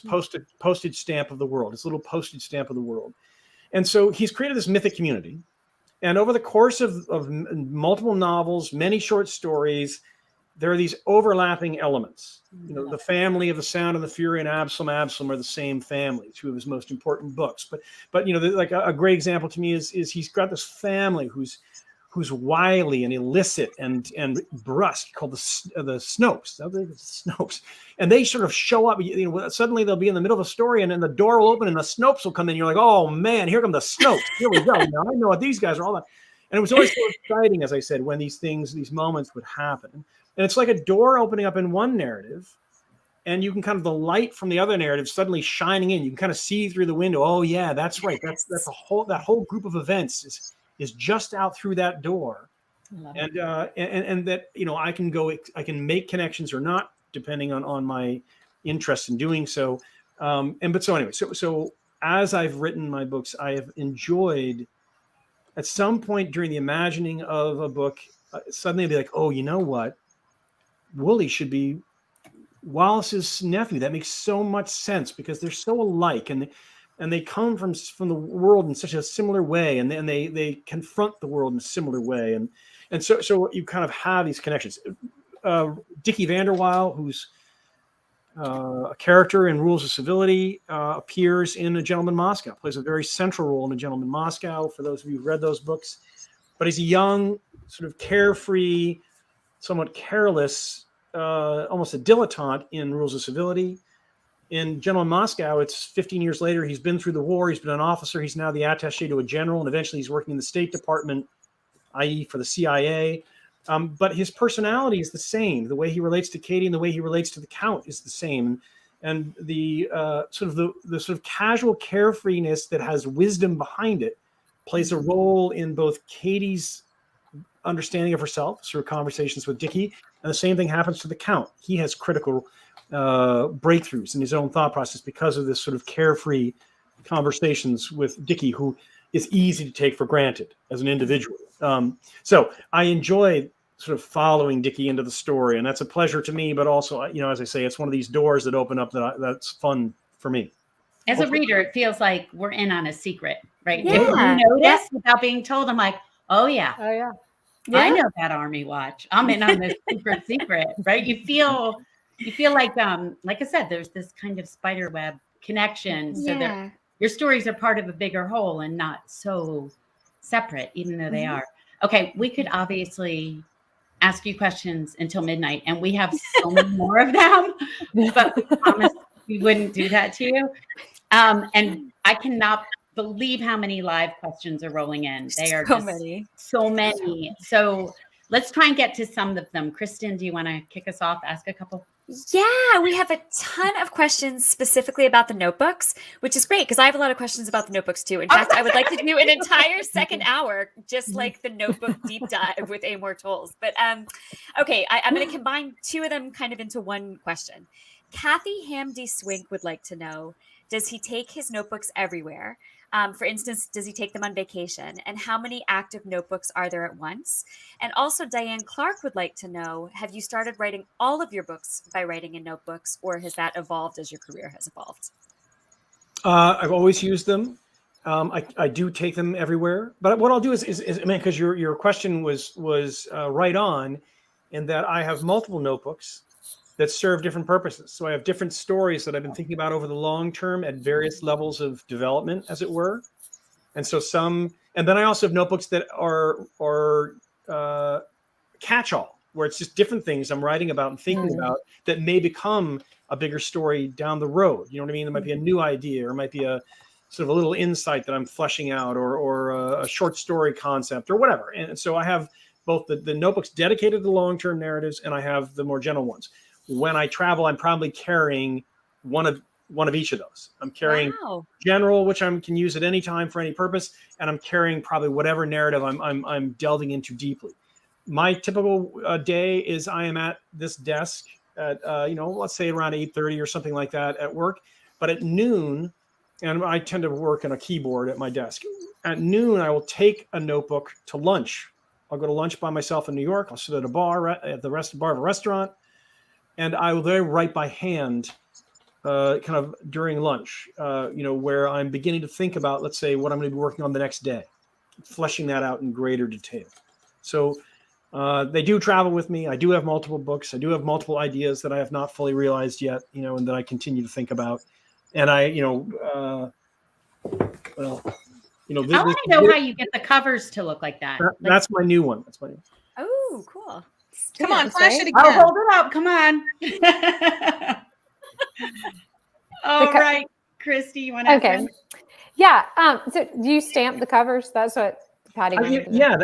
postage stamp of the world, his little postage stamp of the world. And so he's created this mythic community. And over the course of multiple novels, many short stories, there are these overlapping elements. The family of the Sound and the Fury and Absalom are the same family, two of his most important books. But like a great example to me is he's got this family who's wily and illicit and brusque, called the Snopes. The Snopes, and they sort of show up. Suddenly they'll be in the middle of a story, and then the door will open, and the Snopes will come in. You're like, oh man, here come the Snopes. Here we go. I know what these guys are all about. And it was always so exciting, as I said, when these moments would happen. And it's like a door opening up in one narrative, and you can kind of, the light from the other narrative suddenly shining in. You can kind of see through the window. Oh yeah, that's right. That's that whole group of events is just out through that door, and that I can make connections or not, depending on my interest in doing so. So as I've written my books, I have enjoyed, at some point during the imagining of a book, suddenly I'd be like, oh, you know what? Wooly should be Wallace's nephew. That makes so much sense because they're so alike, and they come from the world in such a similar way, and they confront the world in a similar way, and so you kind of have these connections. Dickie Vanderweil, who's a character in Rules of Civility, appears in A Gentleman Moscow, plays a very central role in A Gentleman Moscow, for those of you who've read those books. But he's a young, sort of carefree, somewhat careless, almost a dilettante in Rules of Civility. In Gentleman Moscow, it's 15 years later. He's been through the war. He's been an officer. He's now the attaché to a general, and eventually he's working in the State Department, i.e. for the CIA. But his personality is the same. The way he relates to Katie and the way he relates to the Count is the same. And the sort of casual carefreeness that has wisdom behind it plays a role in both Katie's understanding of herself through conversations with Dickie, and the same thing happens to the Count. He has critical breakthroughs in his own thought process because of this sort of carefree conversations with Dickie, who is easy to take for granted as an individual. So I enjoy sort of following Dickie into the story, and that's a pleasure to me. But also, as I say, it's one of these doors that open up that's fun for me. As a reader, it feels like we're in on a secret, right? Yeah. If you notice without being told, I'm like, oh yeah, I know that army watch. I'm in on this secret, right? You feel like I said, there's this kind of spider web connection, so that your stories are part of a bigger whole and not so separate, even though they are. Okay, we could obviously ask you questions until midnight, and we have so many more of them, but we promised we wouldn't do that to you. And I cannot believe how many live questions are rolling in. They are so many. So let's try and get to some of them. Kristen, do you want to kick us off? Ask a couple. Yeah, we have a ton of questions specifically about the notebooks, which is great because I have a lot of questions about the notebooks too. In fact, I would like to do an entire second hour just like the notebook deep dive with Amor Towles. But okay, I'm going to combine two of them kind of into one question. Kathy Hamdy Swink would like to know, does he take his notebooks everywhere? For instance, does he take them on vacation? And how many active notebooks are there at once? And also Diane Clark would like to know, have you started writing all of your books by writing in notebooks, or has that evolved as your career has evolved? I've always used them. I do take them everywhere. But what I'll do is because your question was right on, in that I have multiple notebooks that serve different purposes. So I have different stories that I've been thinking about over the long term at various levels of development, as it were. And so and then I also have notebooks that are catch-all, where it's just different things I'm writing about and thinking about that may become a bigger story down the road. You know what I mean? There might be a new idea, or it might be a sort of a little insight that I'm fleshing out, or a short story concept, or whatever. And so I have both the notebooks dedicated to long-term narratives, and I have the more general ones. When I travel, I'm probably carrying one of each of those. I'm carrying general, which I can use at any time for any purpose, and I'm carrying probably whatever narrative I'm delving into deeply. My typical day is I am at this desk at let's say around 8:30 or something like that at work. But at noon, and I tend to work on a keyboard at my desk. At noon, I will take a notebook to lunch. I'll go to lunch by myself in New York. I'll sit at a bar at the bar of a restaurant. And I will there write by hand, kind of during lunch, where I'm beginning to think about, let's say, what I'm going to be working on the next day, fleshing that out in greater detail. So they do travel with me. I do have multiple books. I do have multiple ideas that I have not fully realized yet, and that I continue to think about. And I want to know how you get the covers to look like that. That's my new one. Oh, cool. Come on, flash it again. I'll hold it up. Come on. All right, Christy, you want to? Okay. Yeah. So do you stamp the covers? That's what Patty. I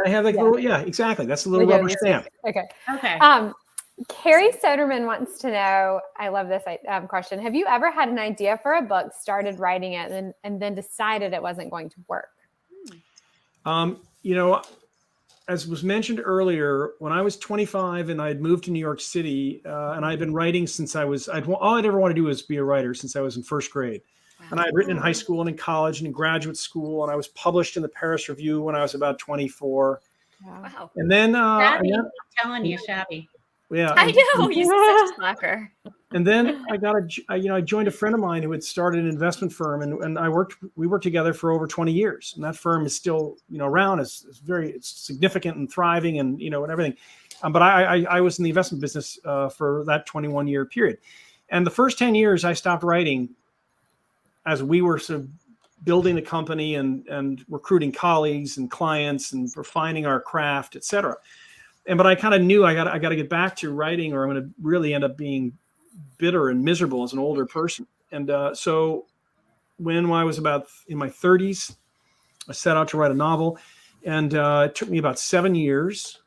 have little. Yeah, exactly. That's a little rubber stamp. Okay. Okay. Carrie Soderman wants to know. I love this question. Have you ever had an idea for a book, started writing it, and then decided it wasn't going to work? As was mentioned earlier, when I was 25 and I had moved to New York City, and I had been writing since all I'd ever want to do was be a writer since I was in first grade. Wow. And I had written in high school and in college and in graduate school, and I was published in the Paris Review when I was about 24. Wow. And then, Shabby. I'm telling you, shabby. Yeah, I know. You're such a slacker. And then I joined a friend of mine who had started an investment firm, and we worked together for over 20 years. And that firm is still, around. It's significant and thriving, and and everything. But I was in the investment business for that 21-year period. And the first 10 years, I stopped writing as we were sort of building the company and recruiting colleagues and clients and refining our craft, et cetera. But I kind of knew I got to get back to writing, or I'm going to really end up being bitter and miserable as an older person. And so when I was about in my 30s, I set out to write a novel, and it took me about 7 years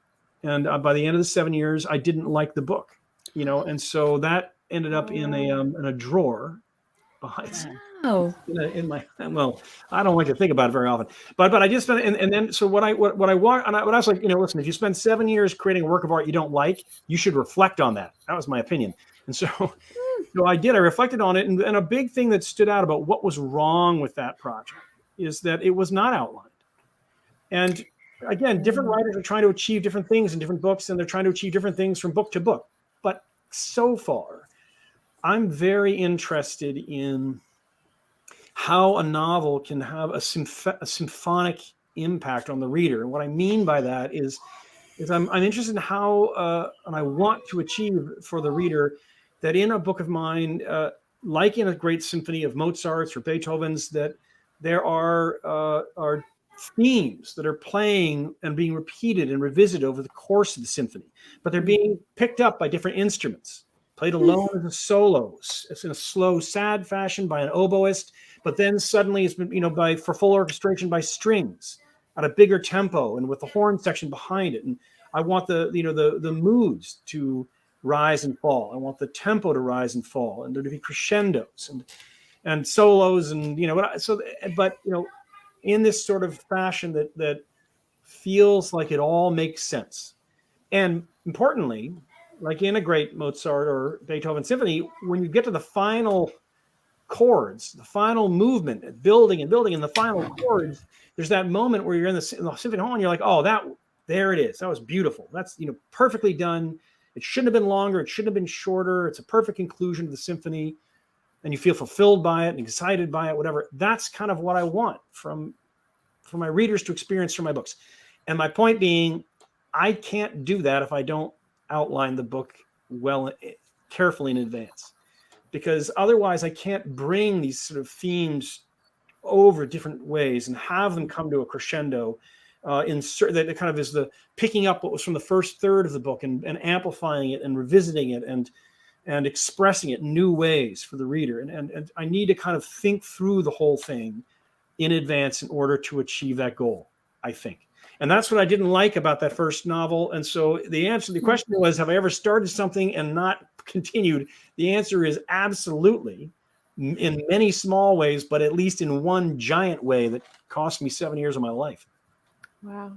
And by the end of the 7 years, I didn't like the book, and so that ended up in a drawer behind Oh, in my, well, I don't like to think about it very often, but I just spent, and then so what I want, and I was like, listen, if you spend 7 years creating a work of art you don't like, you should reflect on that. That was my opinion, and so I did. I reflected on it, and a big thing that stood out about what was wrong with that project is that it was not outlined. And again, different writers are trying to achieve different things in different books, and they're trying to achieve different things from book to book. But so far, I'm very interested in how a novel can have a symphonic impact on the reader. And what I mean by that is I'm interested in how, and I want to achieve for the reader that in a book of mine, like in a great symphony of Mozart's or Beethoven's, that there are themes that are playing and being repeated and revisited over the course of the symphony, but they're being picked up by different instruments, played alone as a solo. It's in a slow, sad fashion by an oboist, but then suddenly it's been, for full orchestration by strings at a bigger tempo and with the horn section behind it. And I want the moods to rise and fall. I want the tempo to rise and fall, and there to be crescendos and solos, and but in this sort of fashion that feels like it all makes sense. And importantly, like in a great Mozart or Beethoven symphony, when you get to the final chords, the final movement, building and building, and the final chords, there's that moment where you're in the symphony hall and you're like, oh, there it is. That was beautiful. That's perfectly done. It shouldn't have been longer. It shouldn't have been shorter. It's a perfect conclusion to the symphony, and you feel fulfilled by it and excited by it, whatever. That's kind of what I want for my readers to experience from my books. And my point being, I can't do that if I don't outline the book carefully in advance, because otherwise I can't bring these sort of themes over different ways and have them come to a crescendo that kind of is the picking up what was from the first third of the book and amplifying it and revisiting it and expressing it in new ways for the reader. And I need to kind of think through the whole thing in advance in order to achieve that goal, I think. And that's what I didn't like about that first novel. And so the answer to the question was, have I ever started something and not continued? The answer is absolutely, in many small ways, but at least in one giant way that cost me 7 years of my life. Wow.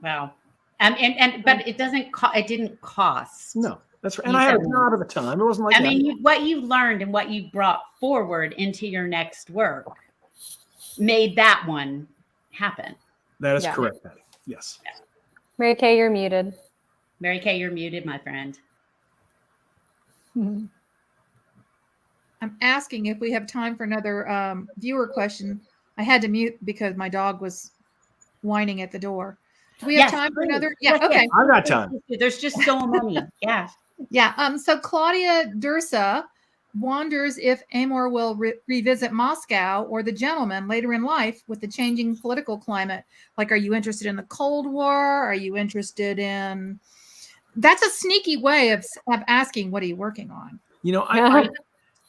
But it didn't cost. No, that's right. And I had a job at the time. It wasn't like what you learned and what you brought forward into your next work made that one happen. That is correct, Patty. Yes. Yeah. Mary Kay, you're muted. Mary Kay, you're muted, my friend. I'm asking if we have time for another viewer question. I had to mute because my dog was whining at the door. Do we have time for another? Yeah. Okay. I've got time. There's just so many. Yeah. Yeah. So Claudia Dursa wonders if Amor will revisit Moscow or The Gentleman later in life with the changing political climate. Like, are you interested in the Cold War? Are you interested in? That's a sneaky way of asking, what are you working on?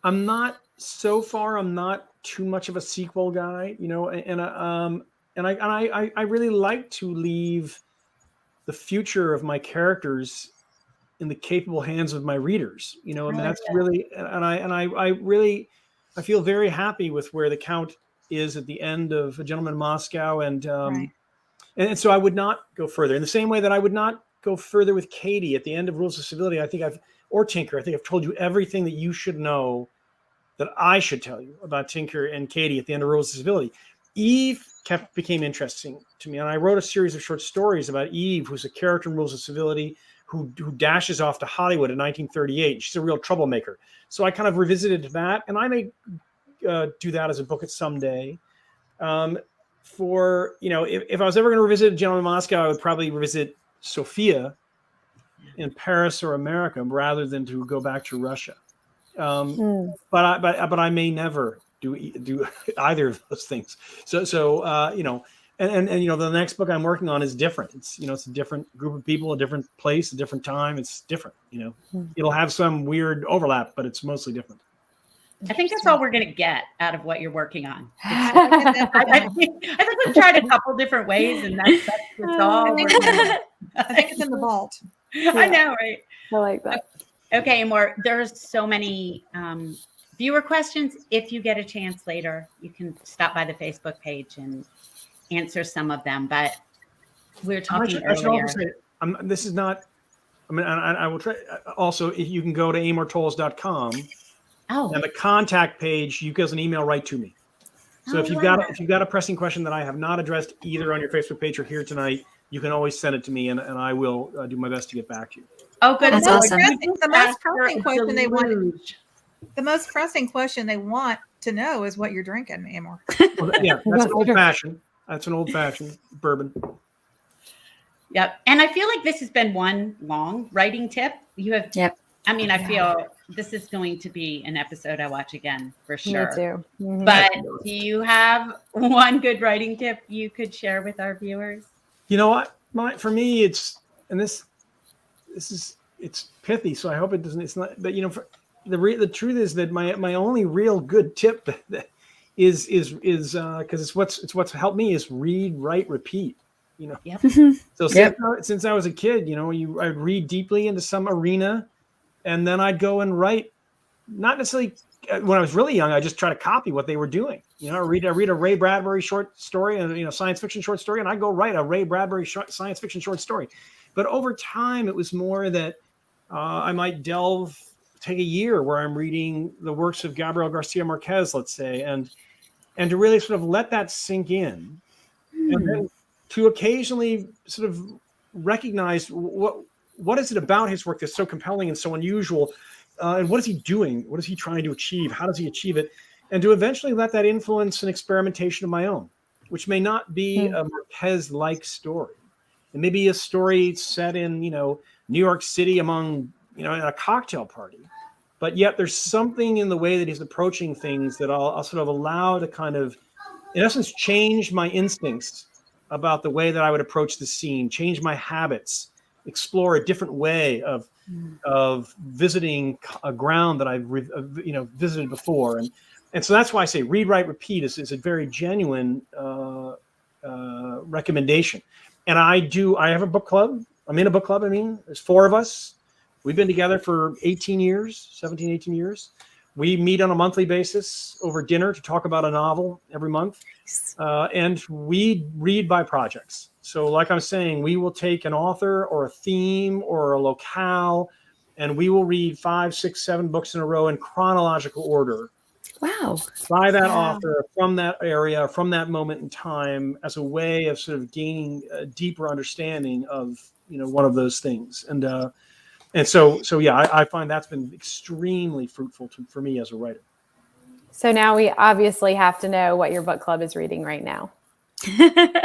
I'm not so far. I'm not too much of a sequel guy, and I really like to leave the future of my characters in the capable hands of my readers, and that's really, and I feel very happy with where the Count is at the end of A Gentleman in Moscow, and so I would not go further in the same way that I would not go further with Katie at the end of Rules of Civility. Or Tinker. I think I've told you everything that you should know that I should tell you about Tinker and Katie at the end of Rules of Civility. Eve became interesting to me, and I wrote a series of short stories about Eve, who's a character in Rules of Civility who dashes off to Hollywood in 1938. She's a real troublemaker. So I kind of revisited that, and I may do that as a book at some day. If I was ever going to revisit A Gentleman in Moscow, I would probably revisit Sophia in Paris or America rather than to go back to Russia. But I may never do either of those things. So the next book I'm working on is different. It's a different group of people, a different place, a different time. It's different. It'll have some weird overlap, but it's mostly different. I think that's all we're going to get out of what you're working on. I I think we've tried a couple different ways, and that's all. I think it's in the vault. I know, right? I like that. Okay, Amor, there's so many viewer questions. If you get a chance later, you can stop by the Facebook page and answer some of them. But we were talking earlier. This is not. I mean, I will try. Also, if you can go to amortowles.com. Oh, And the contact page, you get an email right to me. So if you've got a pressing question that I have not addressed either on your Facebook page or here tonight, you can always send it to me, and I will do my best to get back to you. Oh, good. That's awesome. The most pressing question they want. The most pressing question they want to know is what you're drinking, Amor. Well, yeah, that's an old fashioned. That's an old fashioned bourbon. Yep. And I feel like this has been one long writing tip. You have. Yep. I mean, I feel this is going to be an episode I watch again for sure. Me too. Mm-hmm. But do you have one good writing tip you could share with our viewers? You know what? For me, it's pithy, so I hope it doesn't. It's not. But the truth is that my only real good tip is because it's what's helped me is read, write, repeat. Yep. So since I was a kid, I'd read deeply into some arena. And then I'd go and write, not necessarily when I was really young, I just try to copy what they were doing. I read a Ray Bradbury short story and, science fiction short story, and I go write a Ray Bradbury science fiction short story. But over time, it was more that I might take a year where I'm reading the works of Gabriel Garcia Marquez, let's say, and to really sort of let that sink in. And then to occasionally sort of recognize what is it about his work that's so compelling and so unusual? And what is he doing? What is he trying to achieve? How does he achieve it? And to eventually let that influence an experimentation of my own, which may not be a Marquez-like story. It may be a story set in, New York City among, at a cocktail party. But yet there's something in the way that he's approaching things that I'll sort of allow to kind of, in essence, change my instincts about the way that I would approach the scene, change my habits, explore a different way of visiting a ground that I've visited before, and so that's why I say read, write, repeat is a very genuine recommendation. And I have a book club. I'm in a book club. There's 4 of us. We've been together for 18 years. We meet on a monthly basis over dinner to talk about a novel every month, and we read by projects. So like I'm saying, we will take an author or a theme or a locale, and we will read 5, 6, 7 books in a row in chronological order. Wow. By that author, from that area, from that moment in time, as a way of sort of gaining a deeper understanding of, one of those things. And so I find that's been extremely fruitful for me as a writer. So now we obviously have to know what your book club is reading right now.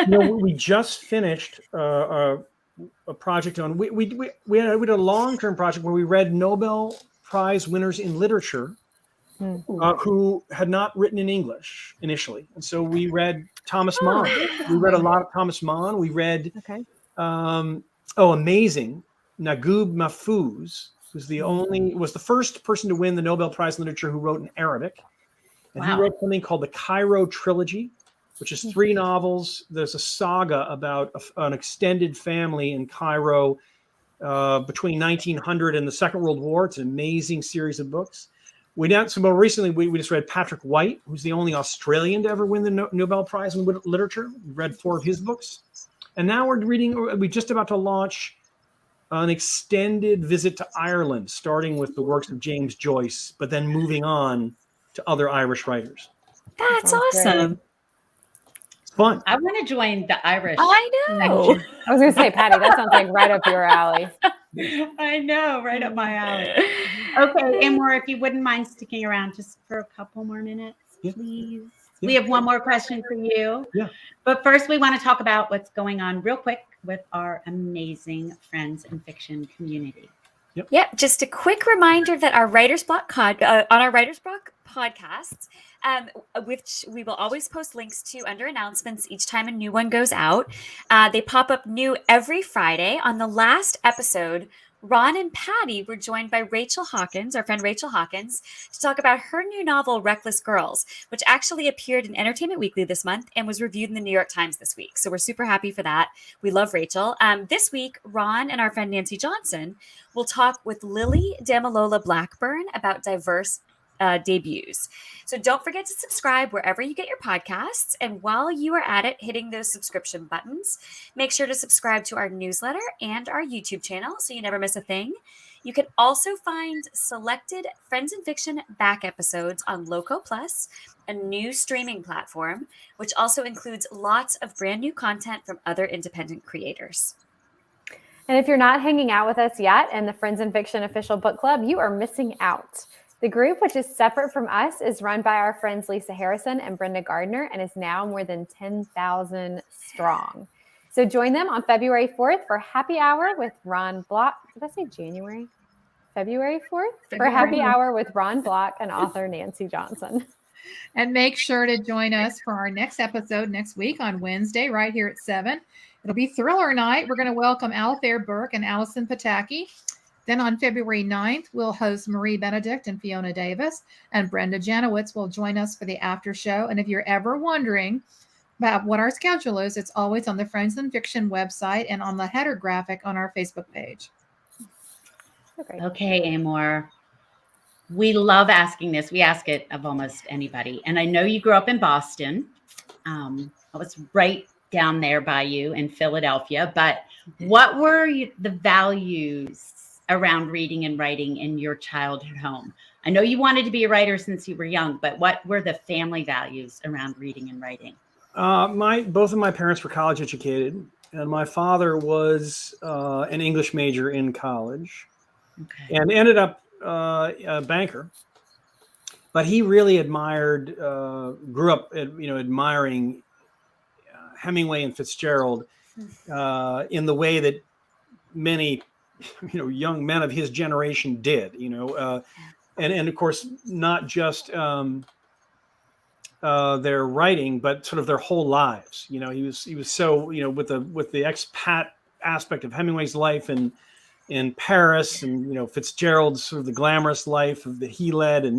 We just finished a project on. We did a long-term project where we read Nobel Prize winners in literature who had not written in English initially, and so we read Thomas Mann. We read a lot of Thomas Mann. We read amazing Naguib Mahfouz, who's was the first person to win the Nobel Prize in literature who wrote in Arabic, and he wrote something called the Cairo Trilogy, which is 3 novels. There's a saga about an extended family in Cairo between 1900 and the Second World War. It's an amazing series of books. More recently, we just read Patrick White, who's the only Australian to ever win the Nobel Prize in literature. We read 4 of his books. And now we're just about to launch an extended visit to Ireland, starting with the works of James Joyce, but then moving on to other Irish writers. That's awesome. It's fun. I want to join the Irish. I know. I was going to say, Patty, that sounds like right up your alley. I know, right up my alley. Okay, Amor, if you wouldn't mind sticking around just for a couple more minutes, please. Yeah. We have one more question for you. Yeah. But first, we want to talk about what's going on real quick with our amazing Friends in Fiction community. Yep. Just a quick reminder that our Writer's Block on our Writer's Block podcasts, which we will always post links to under announcements each time a new one goes out. They pop up new every Friday. On the last episode, Ron and Patty were joined by Rachel Hawkins, our friend Rachel Hawkins, to talk about her new novel, Reckless Girls, which actually appeared in Entertainment Weekly this month and was reviewed in the New York Times this week. So we're super happy for that. We love Rachel. This week, Ron and our friend Nancy Johnson will talk with Lily Damalola Blackburn about diverse debuts. So don't forget to subscribe wherever you get your podcasts. And while you are at it, hitting those subscription buttons, make sure to subscribe to our newsletter and our YouTube channel so you never miss a thing. You can also find selected Friends in Fiction back episodes on Loco Plus, a new streaming platform, which also includes lots of brand new content from other independent creators. And if you're not hanging out with us yet in the Friends in Fiction official book club, you are missing out. The group, which is separate from us, is run by our friends Lisa Harrison and Brenda Gardner and is now more than 10,000 strong. So join them on February 4th for happy hour with Ron Block. Did I say January? February 4th? For happy hour with Ron Block and author Nancy Johnson. And make sure to join us for our next episode next week on Wednesday, right here at 7. It'll be Thriller Night. We're going to welcome Altair Burke and Allison Pataki. Then on February 9th, we'll host Marie Benedict and Fiona Davis, and Brenda Janowitz will join us for the after show. And if you're ever wondering about what our schedule is, it's always on the Friends in Fiction website and on the header graphic on our Facebook page. Okay, Amor. We love asking this. We ask it of almost anybody. And I know you grew up in Boston. I was right down there by you in Philadelphia. But what were the values around reading and writing in your childhood home? I know you wanted to be a writer since you were young, but what were the family values around reading and writing? Both of my parents were college educated, and my father was an English major in college, and ended up a banker. But he really admired, grew up, admiring Hemingway and Fitzgerald in the way that many young men of his generation did, and of course, not just their writing, but sort of their whole lives. He was so, with the expat aspect of Hemingway's life in Paris, and, Fitzgerald's sort of the glamorous life that he led, and,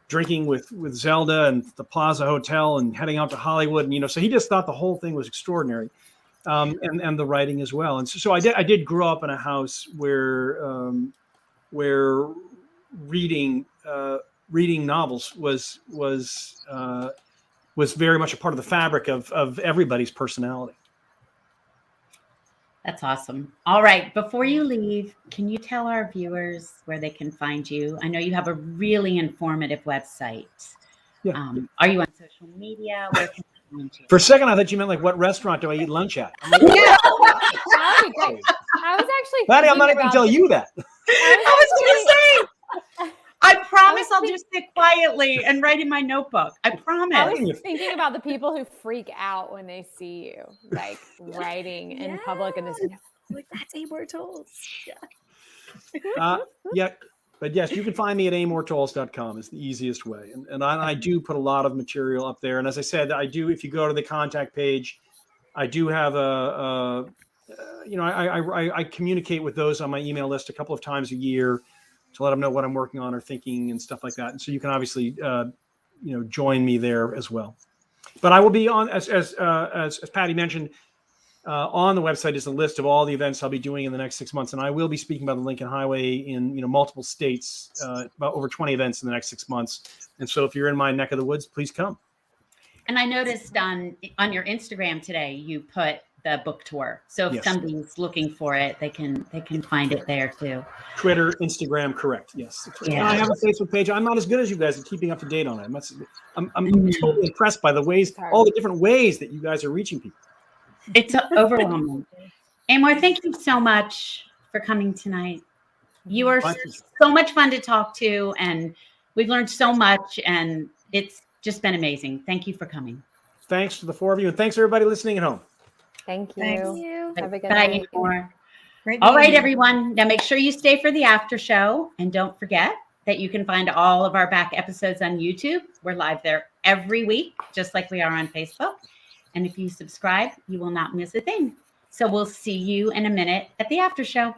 drinking with Zelda and the Plaza Hotel and heading out to Hollywood. And, so he just thought the whole thing was extraordinary. And the writing as well. And so I did grow up in a house where reading novels was very much a part of the fabric of everybody's personality. That's awesome. All right. Before you leave, can you tell our viewers where they can find you? I know you have a really informative website. Yeah. Are you on social media? Where can For a second, I thought you meant like, what restaurant do I eat lunch at? I'm like, That would be great. I was actually Patty, I'm not even going to tell you that. I was going to say, I promise I'll just sit quietly and write in my notebook. I promise. I was thinking about the people who freak out when they see you, like writing in public, and this, like, that's Amor Towles. Yeah. But yes, you can find me at amortowles.com is the easiest way. And I do put a lot of material up there. And as I said, if you go to the contact page, I do have I communicate with those on my email list a couple of times a year to let them know what I'm working on or thinking and stuff like that. And so you can obviously, join me there as well. But I will be on, as Patty mentioned, on the website is a list of all the events I'll be doing in the next 6 months. And I will be speaking about the Lincoln Highway in multiple states, about over 20 events in the next 6 months. And so if you're in my neck of the woods, please come. And I noticed on your Instagram today, you put the book tour. So if somebody's looking for it, they can find it there too. Twitter, Instagram, correct. Yes. Yeah. And I have a Facebook page. I'm not as good as you guys at keeping up to date on it. I'm totally impressed by all the different ways that you guys are reaching people. It's overwhelming. Amor, thank you so much for coming tonight. You are so much fun to talk to, and we've learned so much, and it's just been amazing. Thank you for coming. Thanks to the four of you, and thanks everybody listening at home. Thank you. Thank you. Have a good Bye, night. Amor. Great All right, meeting you. everyone. Now make sure you stay for the after show, and don't forget that you can find all of our back episodes on YouTube. We're live there every week, just like we are on Facebook. And if you subscribe, you will not miss a thing. So we'll see you in a minute at the after show.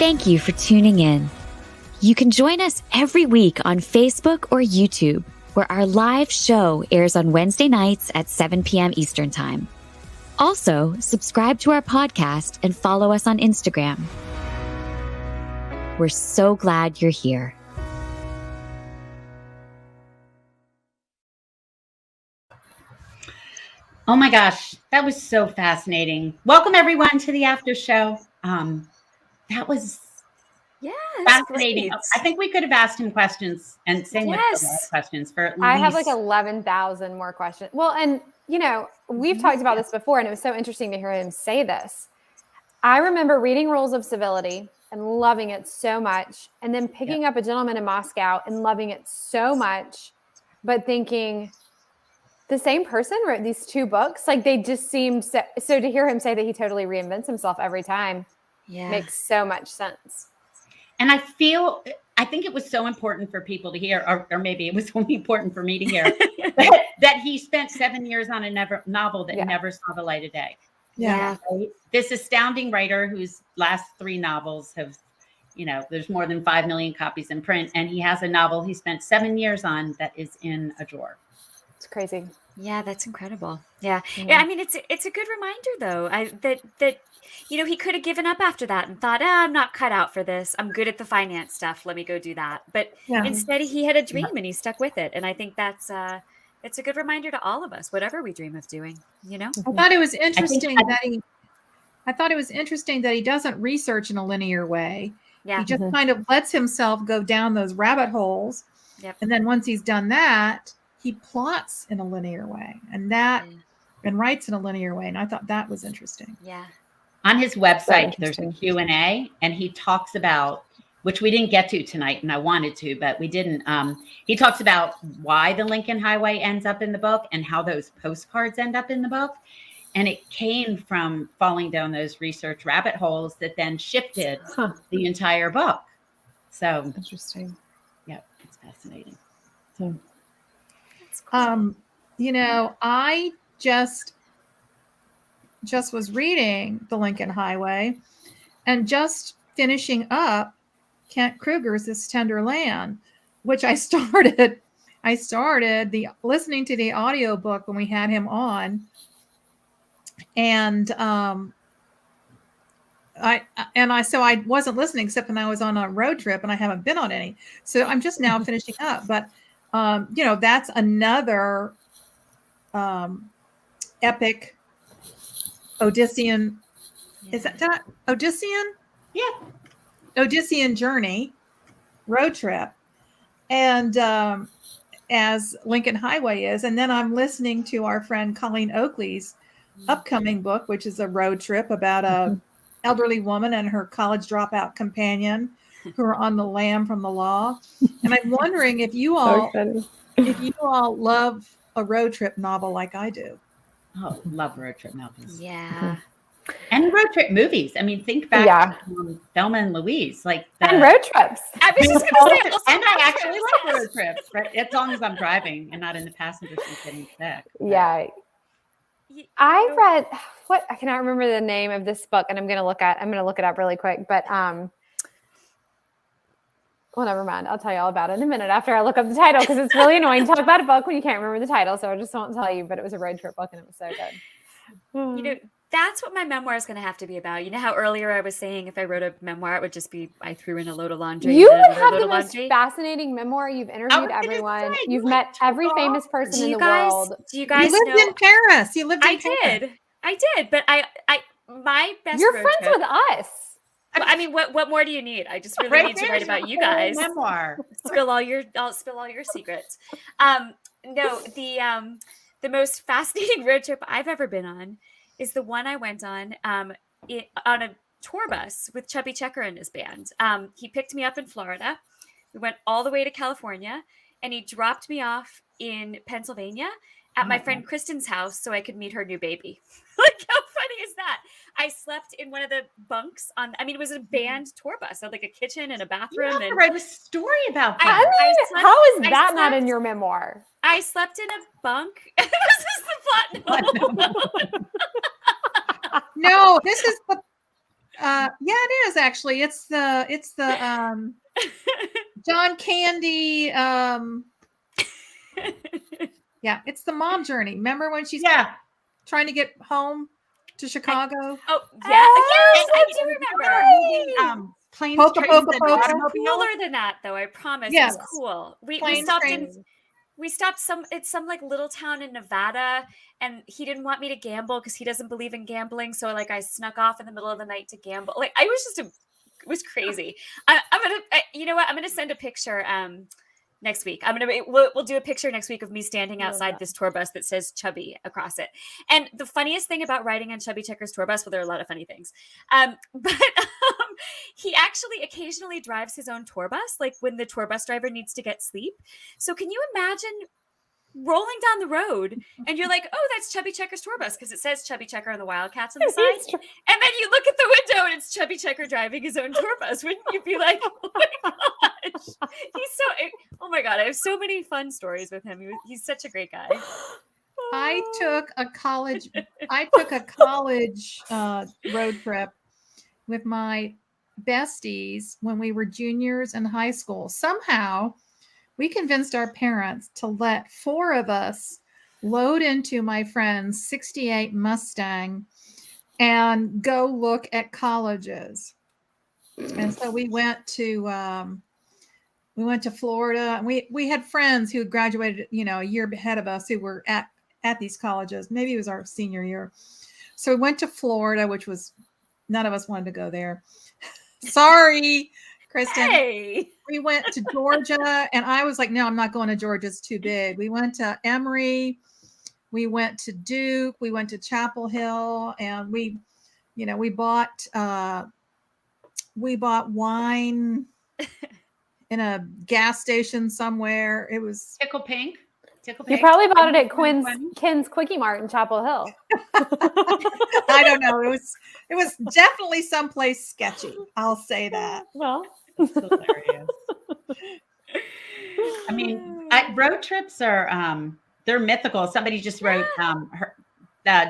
Thank you for tuning in. You can join us every week on Facebook or YouTube, where our live show airs on Wednesday nights at 7 p.m. Eastern Time. Also, subscribe to our podcast and follow us on Instagram. We're so glad you're here. Oh my gosh, that was so fascinating. Welcome everyone to the after show. That was fascinating. Great. I think we could have asked him questions and same with a lot of questions for at least. I have like 11,000 more questions. Well, and you know, we've talked about this before, and it was so interesting to hear him say this. I remember reading Rules of Civility and loving it so much, and then picking up A Gentleman in Moscow and loving it so much, but thinking the same person wrote these two books. Like they just seemed so to hear him say that he totally reinvents himself every time makes so much sense. And I think it was so important for people to hear, or maybe it was only important for me to hear, that he spent 7 years on a novel that never saw the light of day. Yeah. Right? This astounding writer whose last 3 novels have, there's more than 5 million copies in print. And he has a novel he spent 7 years on that is in a drawer. It's crazy. Yeah, that's incredible. Yeah. I mean, it's a good reminder though, that he could have given up after that and thought, I'm not cut out for this. I'm good at the finance stuff. Let me go do that. But instead he had a dream and he stuck with it. And I think it's a good reminder to all of us, whatever we dream of doing, I thought it was interesting that he doesn't research in a linear way. Yeah. He just kind of lets himself go down those rabbit holes. Yep. And then once he's done that, he plots in a linear way and writes in a linear way. And I thought that was interesting. Yeah. On his website, there's a Q&A, and he talks about, which we didn't get to tonight, and I wanted to, but we didn't. He talks about why the Lincoln Highway ends up in the book and how those postcards end up in the book. And it came from falling down those research rabbit holes that then shifted the entire book. So interesting. Yeah, it's fascinating. So, I just was reading The Lincoln Highway and just finishing up Kent Kruger's This Tender Land, which I started listening to the audiobook when we had him on. And I wasn't listening except when I was on a road trip, and I haven't been on any. So I'm just now finishing up. But that's another epic Odyssean. Is that Odyssean? Yeah. Odyssean journey, road trip. And as Lincoln Highway is. And then I'm listening to our friend Colleen Oakley's upcoming book, which is a road trip about a elderly woman and her college dropout companion who are on the lam from the law. And I'm wondering if you all love a road trip novel like I do. Oh, love road trip novels. Yeah. And road trip movies. I mean, think back to Thelma and Louise. And road trips. I was just going to say, and I actually like road trips, right? As long as I'm driving and not in the passenger seat getting sick. Yeah. I read I cannot remember the name of this book, and I'm going to look it up really quick, but well, never mind. I'll tell you all about it in a minute after I look up the title, because it's really annoying to talk about a book when you can't remember the title. So I just won't tell you, but it was a road trip book and it was so good. That's what my memoir is going to have to be about. You know how earlier I was saying if I wrote a memoir, it would just be I threw in a load of laundry. You would have the most fascinating memoir. You've interviewed everyone. You've met every famous person in the world. Do you guys lived in Paris? You lived in Paris. I did. But my best You're road friends trip, with us. I mean, what more do you need? I just really need to write about you guys. Memoir. I'll spill all your secrets. No, the most fascinating road trip I've ever been on is the one I went on on a tour bus with Chubby Checker and his band. He picked me up in Florida. We went all the way to California, and he dropped me off in Pennsylvania at my friend Kristen's house so I could meet her new baby. Like, how funny is that? I slept in one of the bunks it was a band tour bus. I had like a kitchen and a bathroom. You write a story about that. How is that not in your memoir? I slept in a bunk. This is the plot. No, this is the Yeah, it is actually. It's the John Candy. Yeah, it's the mom journey. Remember when she's trying to get home to Chicago? Oh, yeah. Yes, I do remember. Planes, Polka, trains, polka, and polka. automobiles. Cooler than that, though. I promise. Yes. It was cool. We Planes, stopped trains. it's some like little town in Nevada, and he didn't want me to gamble because he doesn't believe in gambling. So like I snuck off in the middle of the night to gamble. Like I was it was crazy. I'm gonna, you know what? I'm gonna send a picture next week. We'll do a picture next week of me standing outside this tour bus that says Chubby across it. And the funniest thing about riding on Chubby Checker's tour bus, well, there are a lot of funny things, but he actually occasionally drives his own tour bus, like when the tour bus driver needs to get sleep. So can you imagine rolling down the road and you're like, oh, that's Chubby Checker's tour bus because it says Chubby Checker on the Wildcats on the side. And then you look at the window and it's Chubby Checker driving his own tour bus. Wouldn't you be like, oh my gosh, oh my God, I have so many fun stories with him. He's such a great guy. I took a college road trip with my besties when we were juniors in high school. Somehow we convinced our parents to let 4 of us load into my friend's 68 Mustang and go look at colleges. And so we went to Florida, and we had friends who had graduated, a year ahead of us who were at these colleges. Maybe it was our senior year. So we went to Florida, which was, none of us wanted to go there. Sorry, Kristen. Hey. We went to Georgia, and I was like, no, I'm not going to Georgia. It's too big. We went to Emory. We went to Duke. We went to Chapel Hill, and we bought wine in a gas station somewhere. It was Tickle Pink. You probably bought it at Ken's Quickie Mart in Chapel Hill. I don't know. It was definitely someplace sketchy. I'll say that. Well, that's hilarious. I mean, road trips are they're mythical. Somebody just wrote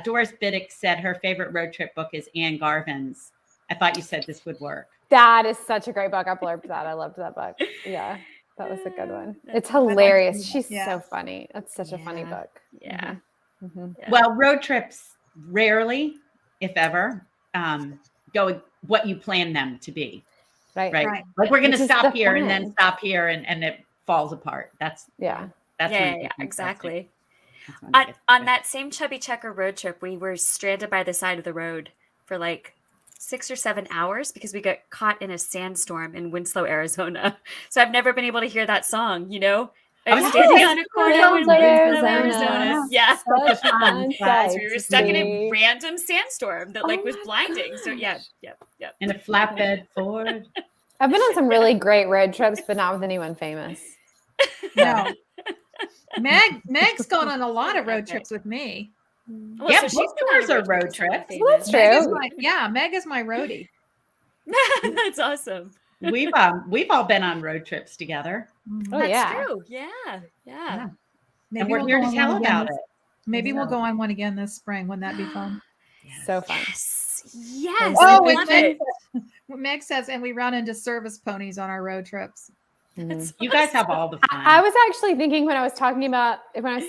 Doris Biddick said her favorite road trip book is Anne Garvin's. I thought you said this would work. That is such a great book. I blurbed that. I loved that book. Yeah, that was a good one. It's hilarious. She's so funny. That's such a funny book. Yeah. Mm-hmm. Yeah. Well, road trips rarely, if ever, go what you plan them to be. Right. Like we're going to Which is stop the here fun. and then stop here and it falls apart. That's exactly. On that same Chubby Checker road trip, we were stranded by the side of the road for like 6 or 7 hours because we got caught in a sandstorm in Winslow, Arizona. So I've never been able to hear that song, I was standing on a corner in Winslow, Arizona. Yeah. Such a fun sight We were to stuck in see. a random sandstorm that was blinding. So yep. In a flatbed Ford. I've been on some really great road trips, but not with anyone famous. No. Meg's gone on a lot of road trips with me. Well, yeah, so she's bookstores been on are a road trip trips. with That's famous. true. Meg is my roadie. That's awesome. We've all been on road trips together. Oh, That's yeah. true. Yeah. And we're here to tell about it. Maybe we'll go on one again this spring. Wouldn't that be fun? So fun. Yes. Oh, I love it. Meg says, and we run into service ponies on our road trips. That's You guys have all the fun. I was actually thinking when I was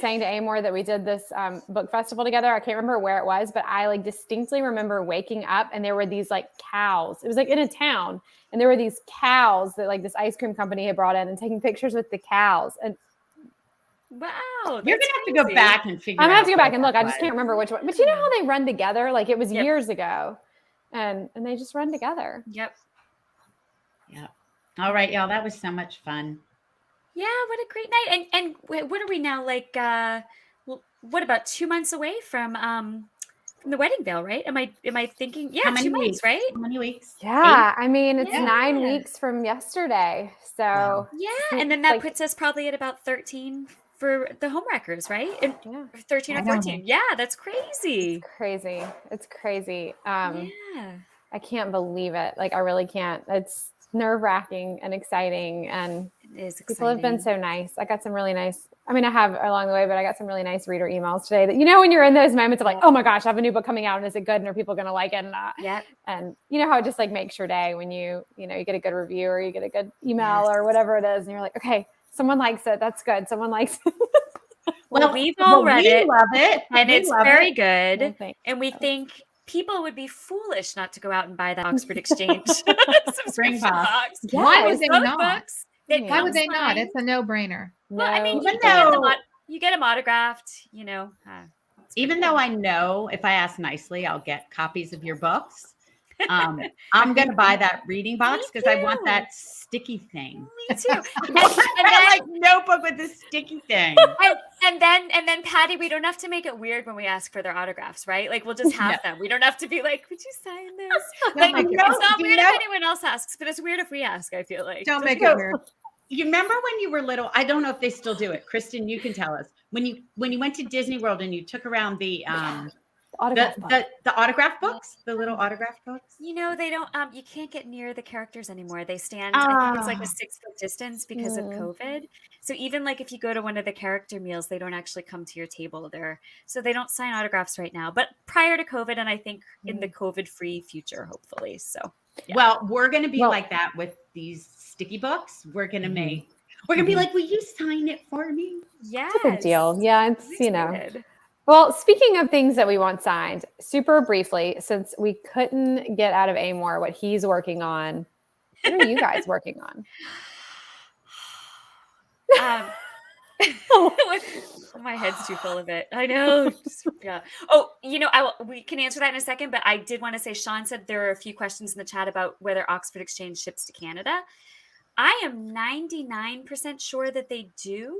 saying to Amor that we did this book festival together, I can't remember where it was, but I distinctly remember waking up and there were these cows. It was in a town, and there were these cows that this ice cream company had brought in, and taking pictures with the cows. And wow. You're gonna have to go back and figure. I'm gonna have to go out back and look. what I just can't remember which one. But you know how they run together? It was years ago, and they just run together. Yep. All right, y'all. That was so much fun. Yeah, what a great night. And what are we now, what, about 2 months away from the wedding veil, right? Am I thinking? Yeah, How many 2 months, weeks? right? How many weeks? Yeah, I mean it's Yeah. 9 weeks from yesterday, so Yeah, and then that puts us probably at about 13 for the homewreckers, right? And 13 or 14. Yeah, that's crazy. It's crazy. Yeah. I can't believe it. I really can't. It's nerve-wracking and exciting, and It is exciting. People have been so nice. I got some really nice, I mean, I have along the way, but I got some really nice reader emails today that, when you're in those moments of like, oh my gosh, I have a new book coming out and is it good? And are people going to like it? Yeah. And you know how it just like makes your day when you get a good review or you get a good email or whatever it is. And you're like, okay, someone likes it. That's good. Someone likes it. Well, we've all read it. Love it. And We it's love very it. good. Well, and we think people would be foolish not to go out and buy the Oxford Exchange Spring box. Why would they Both not? books that Why Why come would they not? signed. It's a no-brainer. Well, I mean, Even you get them though- you get them autographed, Even though I know if I ask nicely, I'll get copies of your books. I'm going to buy that reading box because I want too. that sticky thing. Me too. I like notebook with this sticky thing. And then Patty, we don't have to make it weird when we ask for their autographs, right? Like we'll just have them. We don't have to be like, would you sign this? Like, make it it's not weird. weird if anyone else asks, but it's weird if we ask, I feel like. Don't make it weird. You remember when you were little? I don't know if they still do it. Kristen, you can tell us. When you went to Disney World and you took around the autograph books, the little autograph books. They don't you can't get near the characters anymore. They stand I think it's like a 6-foot distance because of COVID. So even like if you go to one of the character meals, they don't actually come to your table there. So they don't sign autographs right now. But prior to COVID, and I think in the COVID-free future, hopefully. So Well, we're gonna be like that with these sticky books. We're gonna be like, will you sign it for me? yeah. It's a big deal. Yeah, it's Excited. Well, speaking of things that we want signed, super briefly, since we couldn't get out of Amor what he's working on, what are you guys working on? My head's too full of it. I know. Yeah. Oh, we can answer that in a second, but I did want to say, Sean said there are a few questions in the chat about whether Oxford Exchange ships to Canada. I am 99% sure that they do.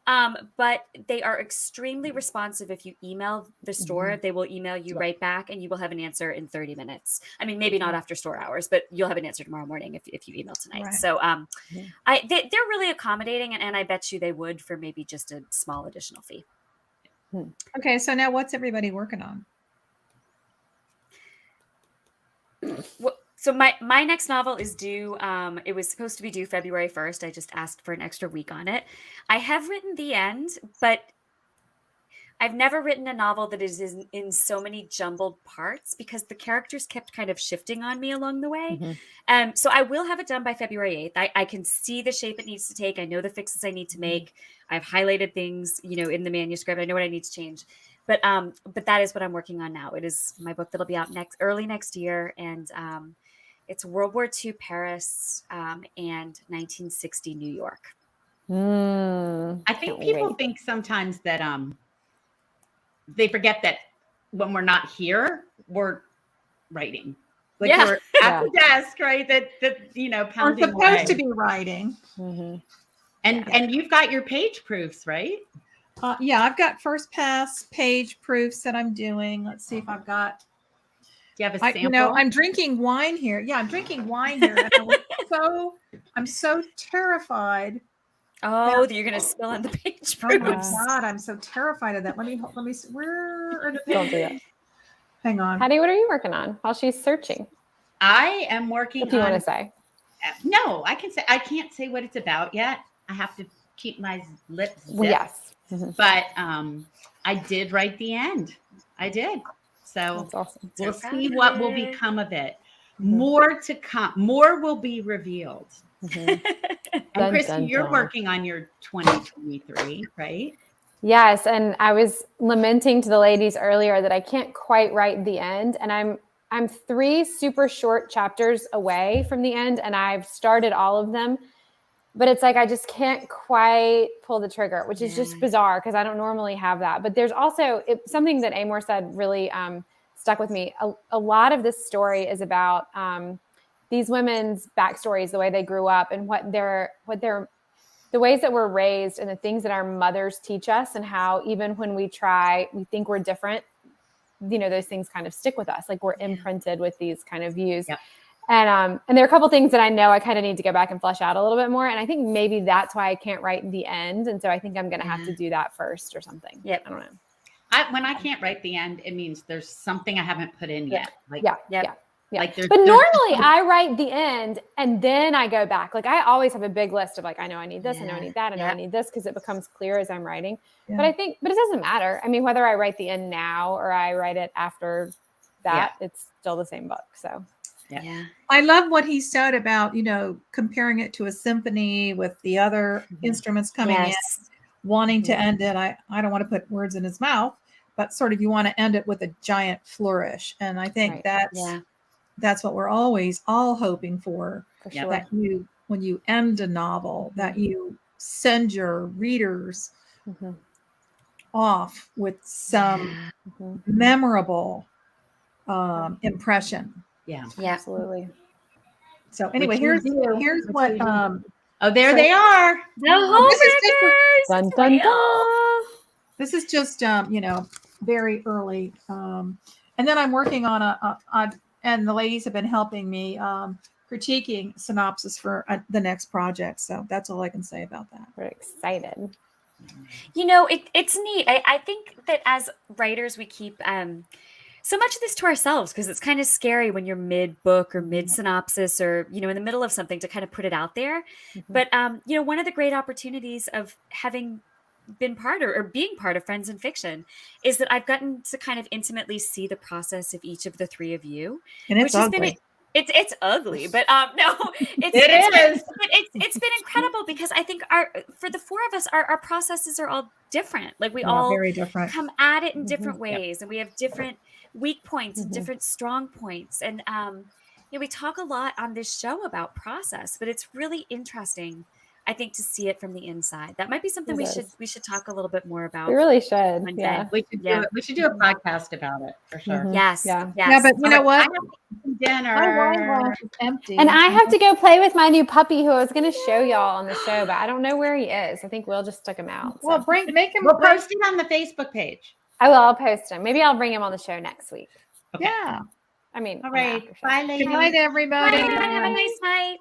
But they are extremely responsive. If you email the store, they will email you right back and you will have an answer in 30 minutes. I mean, maybe not after store hours, but you'll have an answer tomorrow morning if you email tonight. Right. So they're really accommodating and I bet you they would for maybe just a small additional fee. Okay, so now what's everybody working on? So my next novel is due. It was supposed to be due February 1st. I just asked for an extra week on it. I have written the end, but I've never written a novel that is in so many jumbled parts because the characters kept kind of shifting on me along the way. So I will have it done by February 8th. I can see the shape it needs to take. I know the fixes I need to make. I've highlighted things, in the manuscript. I know what I need to change. But that is what I'm working on now. It is my book that'll be out early next year, and it's World War II Paris and 1960 New York. I think people think sometimes that they forget that when we're not here, we're writing. Like we're at the desk, right? That pounding We're supposed away. to be writing. And you've got your page proofs, right? Yeah, I've got first pass page proofs that I'm doing. Let's see if I've got. Do you have a sample? I'm drinking wine here. Yeah, I'm drinking wine here. And I'm so terrified. Oh, that you're going to spill on the page proofs. Oh my God, I'm so terrified of that. Let me see. Where are the Don't do that. Hang on. Patty, what are you working on while she's searching? I am working on. What do you want to say? No, I can't say what it's about yet. I have to keep my lips zipped. Yes. But I did write the end. I did. So that's awesome. We'll see what will become of it. More to come. More will be revealed. And Kristen, you're working on your 2023, right? Yes. And I was lamenting to the ladies earlier that I can't quite write the end. And I'm 3 super short chapters away from the end. And I've started all of them. But it's like I just can't quite pull the trigger, which is just bizarre because I don't normally have that. But there's also something that Amor said really stuck with me. A lot of this story is about these women's backstories, the way they grew up, and the ways that we're raised, and the things that our mothers teach us, and how even when we think we're different, those things kind of stick with us. Like we're imprinted with these kind of views. Yep. And there are a couple things that I know I kind of need to go back and flesh out a little bit more. And I think maybe that's why I can't write the end. And so I think I'm going to have to do that first or something. Yep. I don't know. When I can't write the end, it means there's something I haven't put in yet. Yeah. Like But normally I write the end and then I go back. Like I always have a big list of like, I know I need this, I know I need that, I know I need this, because it becomes clear as I'm writing. Yeah. But it doesn't matter. I mean, whether I write the end now or I write it after that, it's still the same book. So Yeah. I love what he said about, comparing it to a symphony with the other instruments coming in, wanting to end it. I don't want to put words in his mouth, but sort of you want to end it with a giant flourish. And I think that's what we're always all hoping for sure. that when you end a novel, that you send your readers off with some memorable impression. Yeah. Absolutely. So anyway, here's what there they are. The Dun, dun, dun. This is just very early. And then I'm working on and the ladies have been helping me critiquing synopsis for the next project. So that's all I can say about that. We're excited. It's neat. I think that as writers, we keep so much of this to ourselves because it's kind of scary when you're mid book or mid synopsis or, in the middle of something to kind of put it out there. But, one of the great opportunities of having been part or being part of Friends in Fiction is that I've gotten to kind of intimately see the process of each of the three of you. And it's ugly. It's ugly, but no, it's been incredible because I think for the four of us, our processes are all different. Like we all very different. come at it in different ways, and we have different weak points and different strong points. And we talk a lot on this show about process, but it's really interesting, I think, to see it from the inside. That might be something we should talk a little bit more about. We really should. Yeah. We should do a podcast about it for sure. Yes. Yeah, but you know what? Dinner. My wine glass is empty. And I have to go play with my new puppy who I was going to show y'all on the show, but I don't know where he is. I think Will just took him out. So. Well, make him. We'll post it on the Facebook page. I will. I'll post him. Maybe I'll bring him on the show next week. Okay. Yeah. I mean, all right. Bye, ladies. Good night, everybody. Bye. Have a nice night.